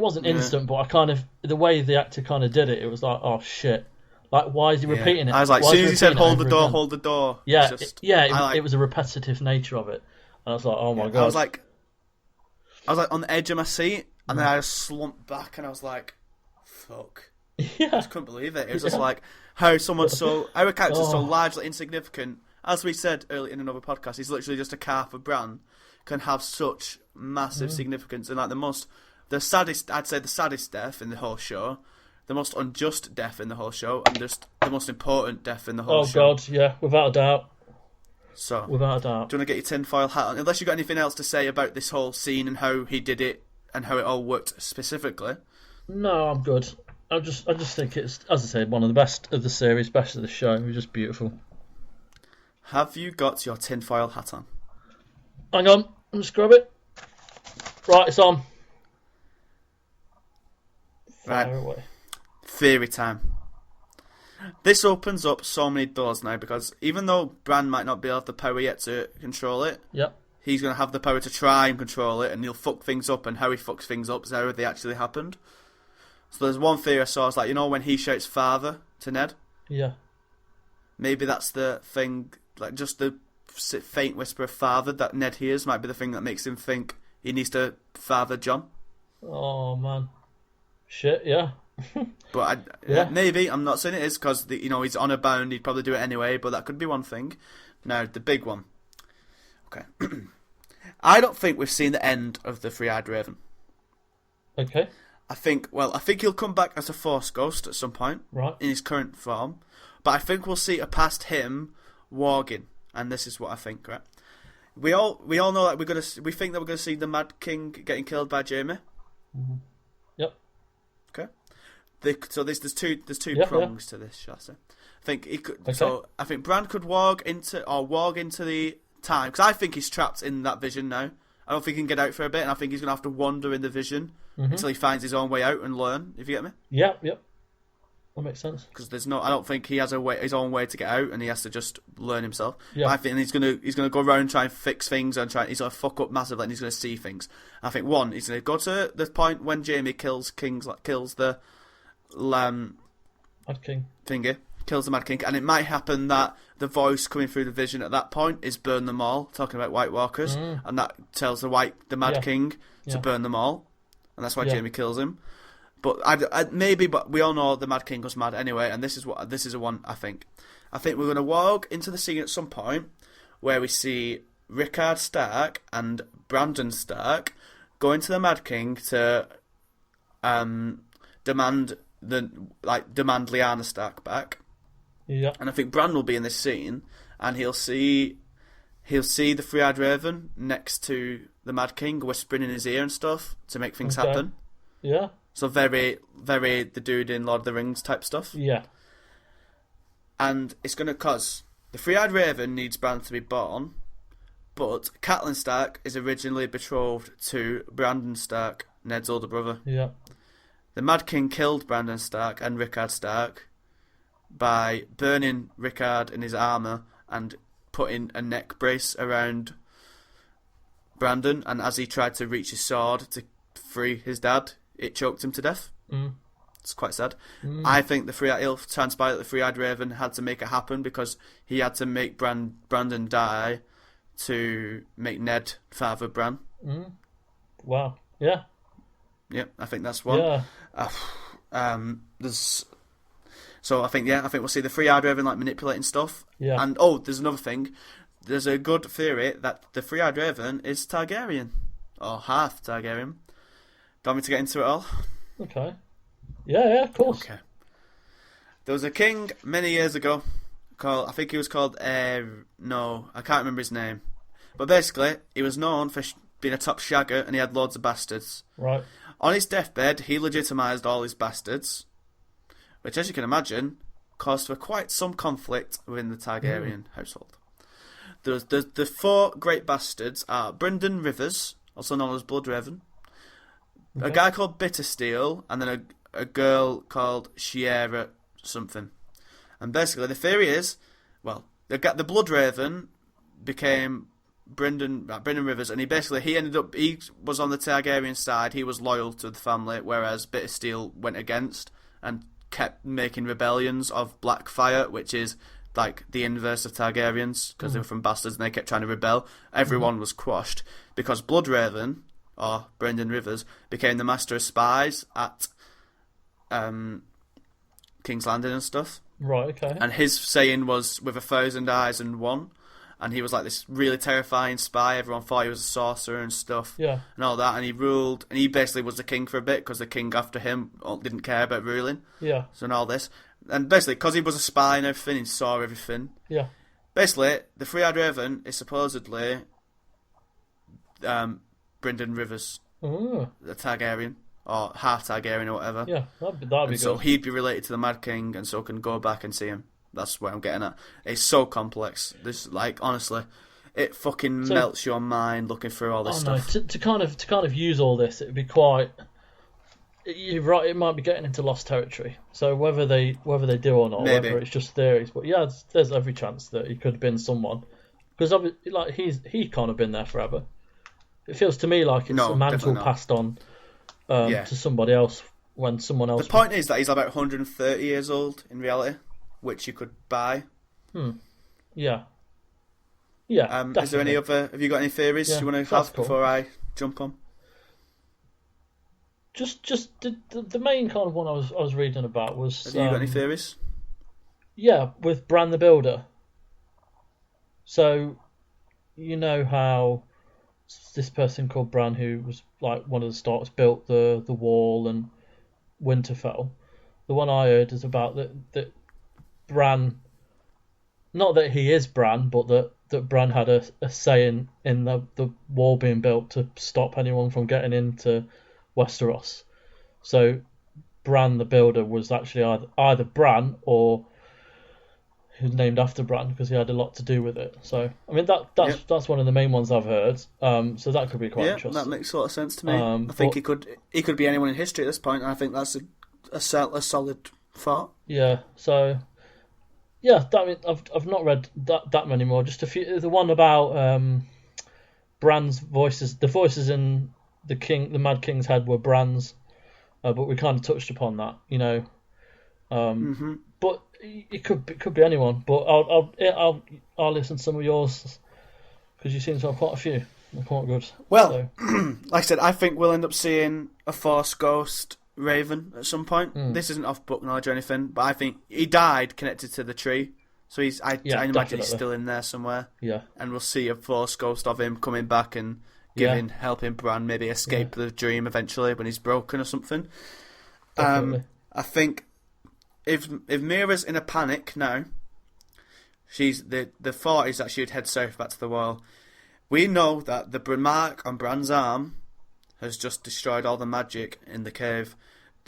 wasn't instant, but the way the actor kind of did it, it was like, oh shit. Why is he repeating it? I was like, as soon as he said hold the door. Yeah, it was a repetitive nature of it. And I was like, oh my God. I was on the edge of my seat. And then I just slumped back, and I was like, fuck. Yeah. I just couldn't believe it. It was just how our character's so largely insignificant. As we said earlier in another podcast, he's literally just a calf of Bran, can have such massive significance. And the saddest death in the whole show, the most unjust death in the whole show, and just the most important death in the whole show. Oh God, yeah, without a doubt. So, without a doubt. Do you want to get your tinfoil hat on? Unless you've got anything else to say about this whole scene and how he did it, and how it all worked specifically. No, I'm good. I just think it's, as I said, one of the best of the series, best of the show. It was just beautiful. Have you got your tinfoil hat on? Hang on, I'll just grab it. Right, it's on. Fire away. Theory time. This opens up so many doors now, because even though Bran might not be able to have the power yet to control it, he's going to have the power to try and control it, and he'll fuck things up, and how he fucks things up is how they actually happened. So there's one theory I saw, it's when he shouts father to Ned? Yeah. Maybe that's the thing, just the faint whisper of father that Ned hears might be the thing that makes him think he needs to father Jon. Oh, man. Shit, yeah. But maybe, I'm not saying it is, because he's on a bound, he'd probably do it anyway, but that could be one thing. Now, the big one. Okay. I don't think we've seen the end of the Three-Eyed Raven. Okay. I think he'll come back as a Force Ghost at some point, right, in his current form. But I think we'll see past him warging, and this is what I think. Right, we all know that we think that we're gonna see the Mad King getting killed by Jaime. Mm-hmm. Yep. Okay. So there's two prongs to this, shall I say? I think he could. Okay. So I think Bran could warg into the time, because I think he's trapped in that vision now. I don't think he can get out for a bit, and I think he's going to have to wander in the vision until he finds his own way out and learn, if you get me. Yep. That makes sense. Because I don't think he has his own way to get out, and he has to just learn himself. Yeah. I think he's going to go around and try and fix things, and he's going to fuck up massively, and he's going to see things. I think he's going to go to the point when Jaime kills the Mad King thingy. Kills the Mad King, and it might happen that the voice coming through the vision at that point is burn them all, talking about White Walkers, and that tells the Mad King to burn them all, and that's why Jaime kills him. But but we all know the Mad King was mad anyway, and this is a one I think. I think we're going to walk into the scene at some point where we see Rickard Stark and Brandon Stark going to the Mad King to demand Lyanna Stark back. Yeah. And I think Bran will be in this scene, and he'll see the Three-Eyed Raven next to the Mad King, whispering in his ear and stuff to make things happen. Yeah. So very, very the dude in Lord of the Rings type stuff. Yeah. And it's going to cause the Three-Eyed Raven needs Bran to be born, but Catelyn Stark is originally betrothed to Brandon Stark, Ned's older brother. Yeah. The Mad King killed Brandon Stark and Rickard Stark by burning Rickard in his armour and putting a neck brace around Brandon, and as he tried to reach his sword to free his dad, it choked him to death. It's quite sad. I think it'll transpire that the Three-Eyed Raven had to make it happen because he had to make Brandon die to make Ned father Bran. Wow. Yeah. Yeah, I think that's one. Yeah. So I think we'll see the Three-Eyed Raven manipulating stuff. Yeah. And there's another thing. There's a good theory that the Three-Eyed Raven is Targaryen or half Targaryen. Do you want me to get into it all? Okay. Yeah, of course. Okay. There was a king many years ago I think he was called no, I can't remember his name. But basically, he was known for being a top shagger and he had loads of bastards. Right. On his deathbed, he legitimised all his bastards, which, as you can imagine, caused for quite some conflict within the Targaryen household. The four great bastards are Brynden Rivers, also known as Bloodraven, a guy called Bittersteel, and then a girl called Shiera something. And basically, the theory is, the Bloodraven became Brynden Rivers, and he was on the Targaryen side. He was loyal to the family, whereas Bittersteel went against and kept making rebellions of Blackfire, which is like the inverse of Targaryens, because they were from bastards and they kept trying to rebel. Everyone was quashed because Bloodraven, or Brynden Rivers, became the master of spies at King's Landing and stuff. Right, okay. And his saying was, with 1,000 eyes and one. And he was like this really terrifying spy. Everyone thought he was a sorcerer and stuff. Yeah. And all that. And he ruled. And he basically was the king for a bit because the king after him didn't care about ruling. Yeah. So and all this. And basically, because he was a spy and everything, he saw everything. Yeah. Basically, the Three-Eyed Raven is supposedly Brynden Rivers. The Targaryen. Or half Targaryen or whatever. Yeah, that'd be good. So he'd be related to the Mad King and so can go back and see him. That's what I'm getting at. It's so complex. This, honestly, it fucking melts your mind looking through all this stuff. No. To kind of use all this, it'd be quite. You're right. It might be getting into lost territory. So whether they do or not, Maybe. whether it's just theories, but yeah, there's every chance that he could have been someone, because he's kind of been there forever. It feels to me like it's a mantle passed on to somebody else when someone else. The point is that he's about 130 years old in reality, which you could buy. Yeah. Yeah. Is there any other? Have you got any theories you want to have before I jump on? Just the main kind of one I was reading about was. Have you got any theories? Yeah, with Bran the Builder. So, you know how this person called Bran, who was like one of the Starks, built the wall and Winterfell. The one I heard is about that Bran, not that he is Bran, but that Bran had a say in the wall being built to stop anyone from getting into Westeros. So Bran the Builder was actually either Bran or who's named after Bran because he had a lot to do with it. So I mean that's one of the main ones I've heard. So that could be quite interesting. That makes a lot of sense to me. I think he could be anyone in history at this point, and I think that's a solid thought. Yeah. So yeah, I mean I've not read that many more. Just a few. The one about Bran's voices. The voices in the Mad King's head were Bran's, but we kind of touched upon that, you know. But it could be anyone. But I'll listen to some of yours because you seem to have quite a few. They're quite good. Well, like I said, I think we'll end up seeing a Force Ghost Raven at some point. This isn't off book knowledge or anything, but I think he died connected to the tree. So I imagine he's still in there somewhere. Yeah. And we'll see a force ghost of him coming back and helping Bran maybe escape the dream eventually when he's broken or something. I think if Mira's in a panic now, she's the thought is that she would head south back to the wall. We know that the mark on Bran's arm has just destroyed all the magic in the cave.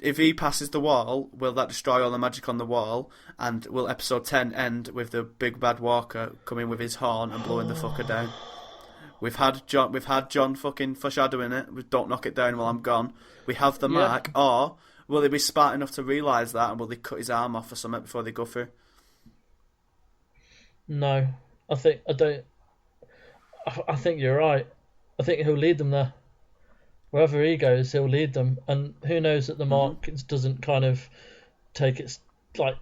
If he passes the wall, will that destroy all the magic on the wall? And will episode 10 end with the big bad walker coming with his horn and blowing the fucker down? We've had John fucking foreshadowing it. We don't knock it down while I'm gone. We have the mark. Or will they be smart enough to realise that, and will they cut his arm off or something before they go through? No, I think you're right. I think he'll lead them there. Wherever he goes, he'll lead them, and who knows that the mark doesn't kind of take its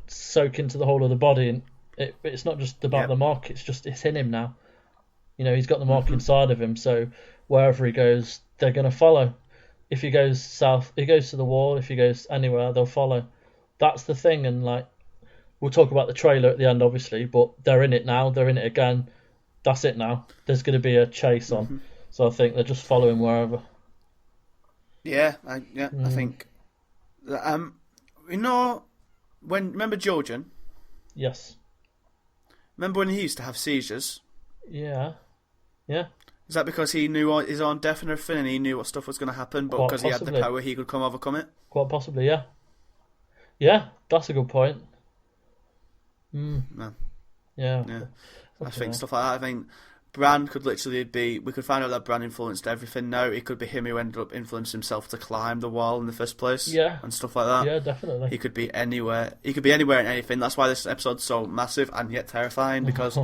soak into the whole of the body, and it's not just about the mark. It's in him now. You know, he's got the mark inside of him, so wherever he goes, they're going to follow. If he goes south, he goes to the wall. If he goes anywhere, they'll follow. That's the thing, and we'll talk about the trailer at the end, obviously, but they're in it now. They're in it again. That's it now. There's going to be a chase on, so I think they're just following wherever. Yeah, I think. Remember Jojen? Yes. Remember when he used to have seizures? Yeah. Is that because he knew his own death and everything, and he knew what stuff was going to happen, but because he had the power, he could come overcome it? Quite possibly, yeah. Yeah, that's a good point. No. Yeah. I think stuff like that. I think Bran could literally be... We could find out that Bran influenced everything now. It could be him who ended up influencing himself to climb the wall in the first place. Yeah. And stuff like that. Yeah, definitely. He could be anywhere. He could be anywhere and anything. That's why this episode's so massive and yet terrifying, because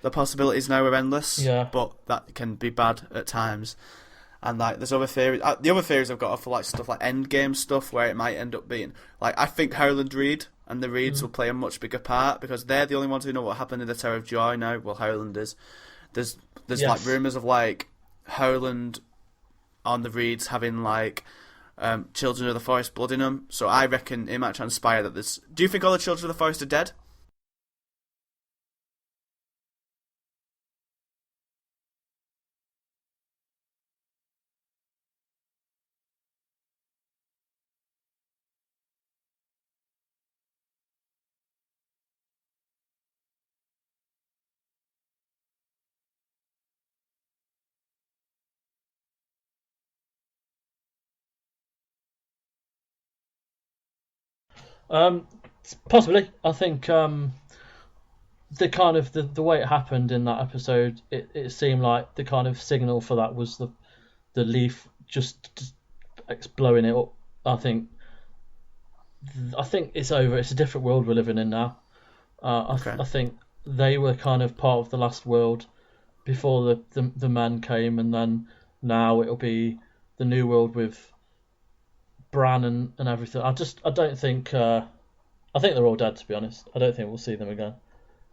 the possibilities now are endless. Yeah. But that can be bad at times. And there's other theories. The other theories I've got are for stuff like endgame stuff, where it might end up being... I think Howland Reed and the Reeds will play a much bigger part, because they're the only ones who know what happened in the Tower of Joy now. Well, Howland is... There's rumours of Howland on the Reeds having Children of the Forest blood in them. So I reckon it might transpire that there's... Do you think all the Children of the Forest are dead? Possibly. I think the way it happened in that episode, it seemed like the kind of signal for that was the leaf just blowing it up. I think it's over. It's a different world we're living in now. I think they were kind of part of the last world before the men came, and then now it'll be the new world with Bran and everything. I don't think. I think they're all dead, to be honest. I don't think we'll see them again.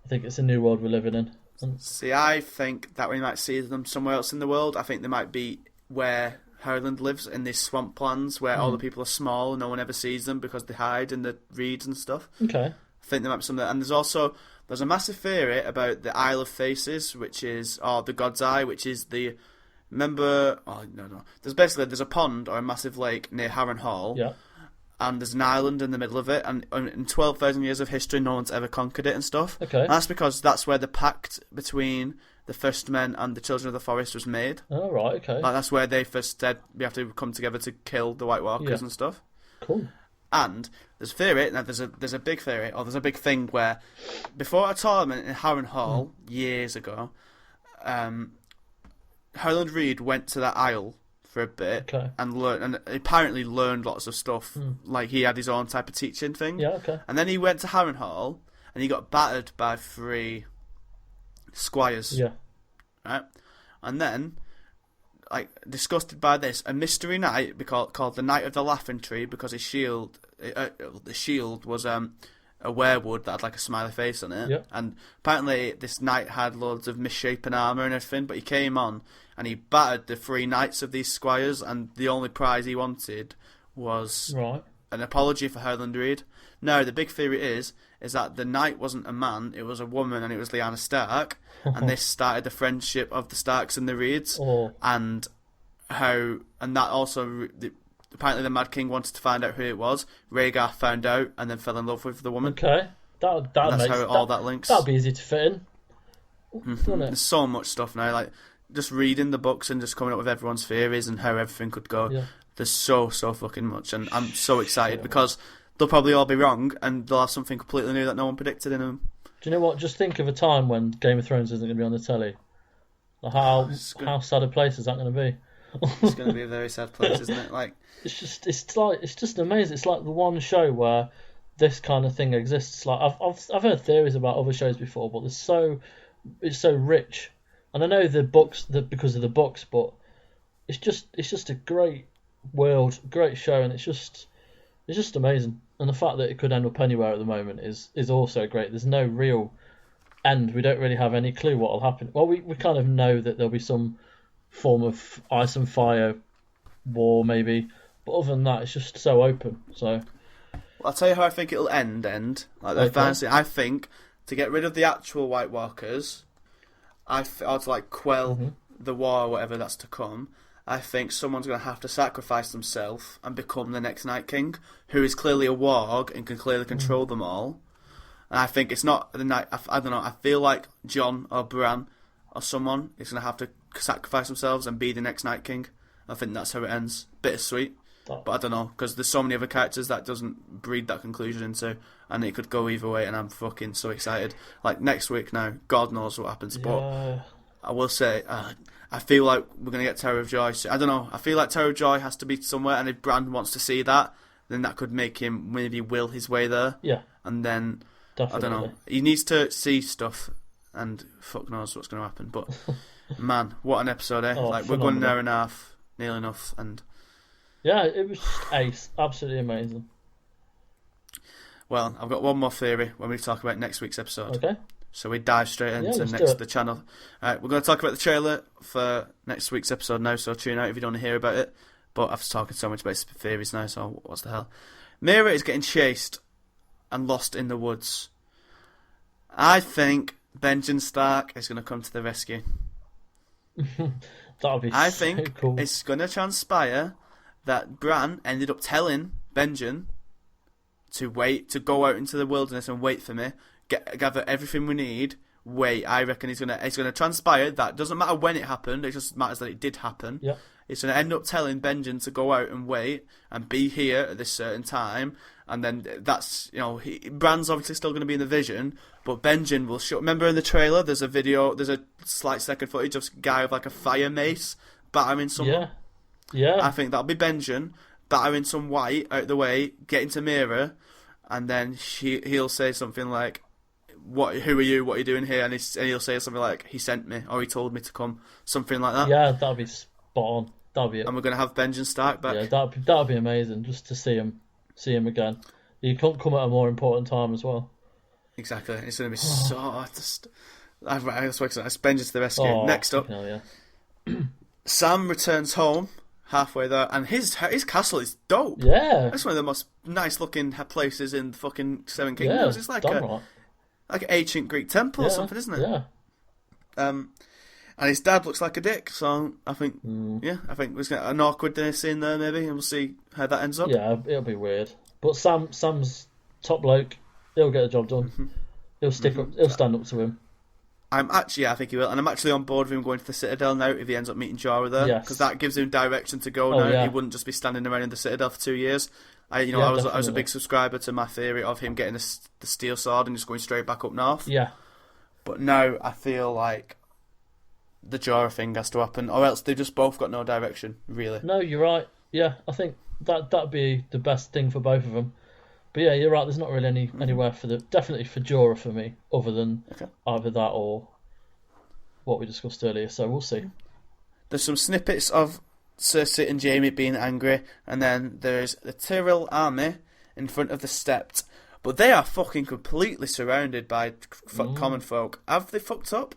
I think it's a new world we're living in. See, I think that we might see them somewhere else in the world. I think they might be where Howland lives, in these swamplands where all the people are small and no one ever sees them because they hide in the reeds and stuff. Okay. I think there might be something. And there's a massive theory about the Isle of Faces, the God's Eye, which is the... Remember... Oh, no. There's a pond or a massive lake near Harrenhal. Yeah. And there's an island in the middle of it, and in 12,000 years of history, no one's ever conquered it and stuff. Okay. And that's because that's where the pact between the First Men and the Children of the Forest was made. Oh, right, okay. That's where they first said we have to come together to kill the White Walkers and stuff. Cool. And there's a theory, there's a big theory, or there's a big thing where, before a tournament in Harrenhal, years ago, Howland Reed went to that isle for a bit and apparently learned lots of stuff. He had his own type of teaching thing. Yeah, okay. And then he went to Harrenhal and he got battered by 3 squires. Yeah. Right? And then, disgusted by this, a mystery knight called the Knight of the Laughing Tree, because his shield, the shield was a werewood that had a smiley face on it. Yeah. And apparently this knight had loads of misshapen armour and everything, but he came on and he battered the 3 knights of these squires, and the only prize he wanted was an apology for Howland Reed. No, the big theory is that the knight wasn't a man, it was a woman, and it was Lyanna Stark, and this started the friendship of the Starks and the Reeds, and that also, apparently the Mad King wanted to find out who it was. Rhaegar found out and then fell in love with the woman. Okay, that's how all that links. That'll be easy to fit in. There's so much stuff now, like just reading the books and just coming up with everyone's theories and how everything could go. Yeah. There's so fucking much, and I'm so excited because they'll probably all be wrong and they'll have something completely new that no one predicted in them. Do you know what? Just think of a time when Game of Thrones isn't going to be on the telly. How sad a place is that going to be? It's going to be a very sad place, isn't it? Like it's just amazing. It's like the one show where this kind of thing exists. Like I've heard theories about other shows before, but it's so rich. And I know the books because of the books, but it's just a great world, great show, and it's just amazing. And the fact that it could end up anywhere at the moment is also great. There's no real end. We don't really have any clue what will happen. Well, we kind of know that there'll be some form of ice and fire war maybe, but other than that, it's just so open. So, I'll tell you how I think it'll end. Like fantasy, I think to get rid of the actual White Walkers, or to like quell the war or whatever that's to come. I think someone's going to have to sacrifice themselves and become the next Night King, who is clearly a warg and can clearly control them all. And I think it's not the night. I don't know. I feel like Jon or Bran or someone is going to have to sacrifice themselves and be the next Night King. I think that's how it ends. Bittersweet, but I don't know because there's so many other characters that doesn't breed that conclusion into, and it could go either way. And I'm fucking so excited. Like next week now, God knows what happens. But I will say, I feel like we're going to get Tower of Joy. I don't know. I feel like Tower of Joy has to be somewhere, and if Bran wants to see that, then that could make him maybe will his way there. Yeah. And then, definitely. I don't know. He needs to see stuff, and fuck knows what's going to happen. But, man, what an episode, eh? Oh, like, phenomenal. we're going an hour and a half, nearly enough. And yeah, it was just ace. Absolutely amazing. Well, I've got one more theory when we talk about next week's episode. Okay. So we dive straight into the channel. We're going to talk about the trailer for next week's episode now, so tune out if you don't want to hear about it. But I've talking so much about theories now, so what's the hell? Mira is getting chased and lost in the woods. I think Benjen Stark is going to come to the rescue. That'll be I so think cool. It's going to transpire that Bran ended up telling Benjen to go out into the wilderness and wait for me. Gather everything we need. Wait, I reckon it's gonna transpire. That doesn't matter when it happened. It just matters that it did happen. Yeah. It's gonna end up telling Benjen to go out and wait and be here at this certain time. And then that's Bran's obviously still gonna be in the vision, but Benjen will show. Remember in the trailer, there's a slight second footage of a guy with like a fire mace battering someone. Yeah. I think that'll be Benjen battering some white out the way, getting to Mira, and then he'll say something like, who are you? What are you doing here? And he'll say something like, he sent me, or he told me to come, something like that. Yeah, that'll be spot on. That'll be it. And we're gonna have Benjen Stark back. Yeah, that'll be amazing just to see him again. He can't come at a more important time as well. Exactly. It's gonna be so. That's Benjen to the rescue. Next up, Sam returns home halfway there, and his castle is dope. Yeah, that's one of the most nice looking places in the fucking Seven Kingdoms. It's like like an ancient Greek temple or something, isn't it? Yeah. And his dad looks like a dick, so I think, I think there's an awkwardness in there maybe, and we'll see how that ends up. Yeah, it'll be weird. But Sam's top bloke. He'll get the job done. Mm-hmm. He'll stick up. He'll stand up to him. I think he will, and I'm actually on board with him going to the Citadel now if he ends up meeting Jorah there, because that gives him direction to go now. Yeah. He wouldn't just be standing around in the Citadel for 2 years. I was a big subscriber to my theory of him getting the steel sword and just going straight back up north. Yeah. But now I feel like the Jorah thing has to happen, or else they've just both got no direction, really. No, you're right. Yeah, I think that'd be the best thing for both of them. But yeah, you're right. There's not really anywhere definitely for Jorah for me, other than either that or what we discussed earlier. So we'll see. There's some snippets of Cersei and Jaime being angry, and then there's the Tyrell army in front of the Stepped, but they are fucking completely surrounded by common folk. Have they fucked up?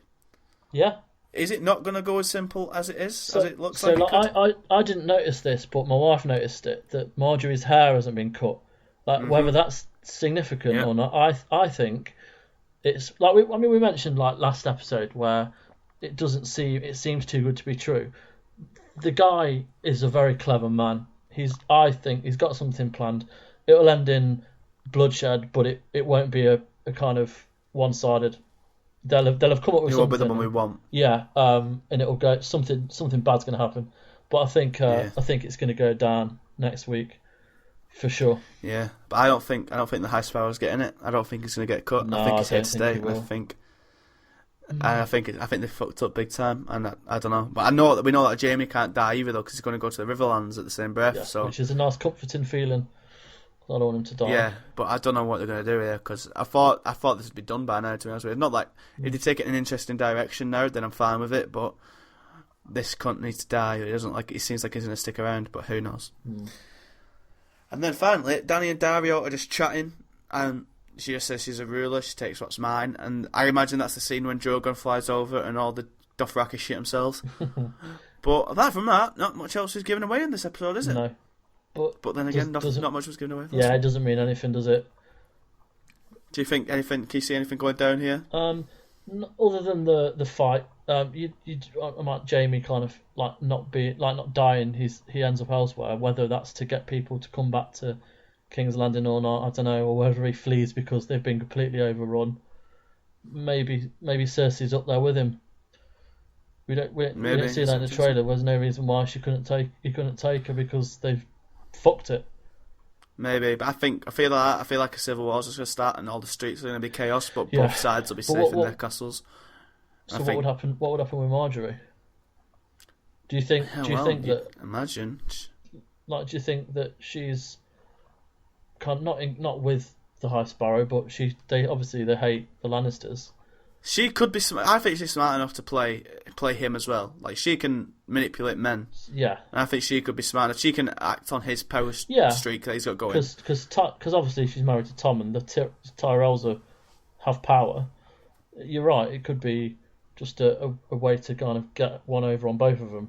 Yeah, is it not going to go as simple as it is, as it looks like it could? I didn't notice this, but my wife noticed it, that Marjorie's hair hasn't been cut. Like, whether that's significant or not, I think it's like we mentioned like last episode where it seems too good to be true. The guy is a very clever man. I think he's got something planned. It'll end in bloodshed, but it won't be a kind of one-sided. They'll have come up with something. It won't be the one we want. Yeah, and it'll go something bad's going to happen. But I think it's going to go down next week. For sure. Yeah, but I don't think the High Sparrow's getting it. I don't think he's going to get cut. No, I think he's here to stay. I think they fucked up big time, and I don't know. But we know that Jaime can't die either though, because he's going to go to the Riverlands at the same breath. Yeah, so which is a nice, comforting feeling. I don't want him to die. Yeah, but I don't know what they're going to do here, because I thought this would be done by now. To be honest with you, not like if they take it in an interesting direction now, then I'm fine with it. But this cunt needs to die. It seems like he's going to stick around, but who knows? And then finally, Dany and Daario are just chatting, and she just says she's a ruler, she takes what's mine, and I imagine that's the scene when Drogon flies over and all the Dothraki shit themselves. But apart from that, not much else is given away in this episode, is it? No. But then again, not much was given away. Yeah, it doesn't mean anything, does it? Do you think anything? Can you see anything going down here? Other than the fight, Jaime kind of not dying. He ends up elsewhere. Whether that's to get people to come back to King's Landing or not, I don't know. Or whether he flees because they've been completely overrun. Maybe Cersei's up there with him. We don't see that in the trailer. There's no reason why he couldn't take her, because they've fucked it. Maybe, but I feel like a civil war is just going to start and all the streets are going to be chaos, but both sides will be safe in their castles. So what would happen? What would happen with Marjorie? Do you think? Imagine. Do you think that she's not with the High Sparrow, but they obviously hate the Lannisters. She could be. I think she's smart enough to play him as well. Like, she can manipulate men. Yeah. And I think she could be smart enough. She can act on his power streak that he's got going. Because obviously she's married to Tom, and the Tyrells have power. You're right. It could be just a way to kind of get one over on both of them.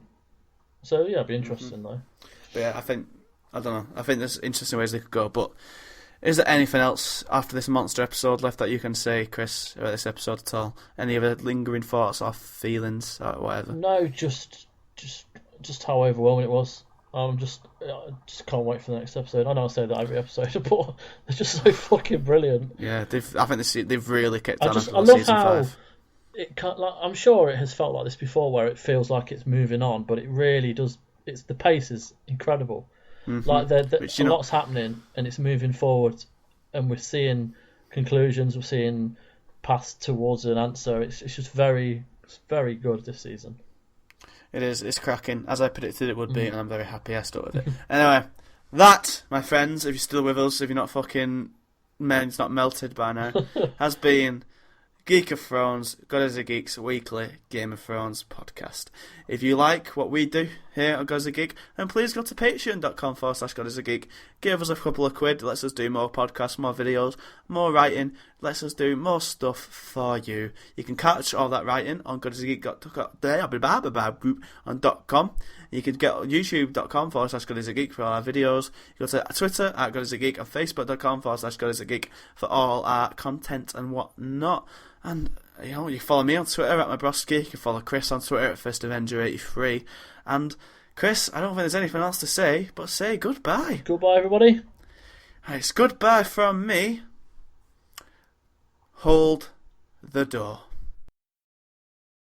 So yeah, it'd be interesting though. But yeah, I don't know. I think there's interesting ways they could go, but. Is there anything else after this monster episode left that you can say, Chris, about this episode at all? Any other lingering thoughts or feelings or whatever? No, just how overwhelming it was. I just can't wait for the next episode. I know I say that every episode, but they're just so fucking brilliant. Yeah, I think they've really kicked on I love how I'm sure it has felt like this before, where it feels like it's moving on, but it really does. The pace is incredible. Mm-hmm. Like a lot's happening and it's moving forward, and we're seeing conclusions, we're seeing paths towards an answer. It's just very good this season. It is. It's cracking, as I predicted it would be, and I'm very happy I stuck with it. Anyway, that, my friends, if you're still with us, if you're not fucking it's not melted by now, has been Geek of Thrones, GodisaGeek's weekly Game of Thrones podcast. If you like what we do here on GodisaGeek, then please go to patreon.com/GodisaGeek. Give us a couple of quid, lets us do more podcasts, more videos, more writing, lets us do more stuff for you. You can catch all that writing on GodisaGeek.com. You can get on youtube.com/GodisaGeek for all our videos. You go to Twitter @GodisaGeek and Facebook.com/GodisaGeek for all our content and whatnot. And you follow me on Twitter @MyBrosky. You can follow Chris on Twitter @FirstAvenger83. And Chris, I don't think there's anything else to say, but say goodbye. Goodbye, everybody. It's goodbye from me. Hold the door.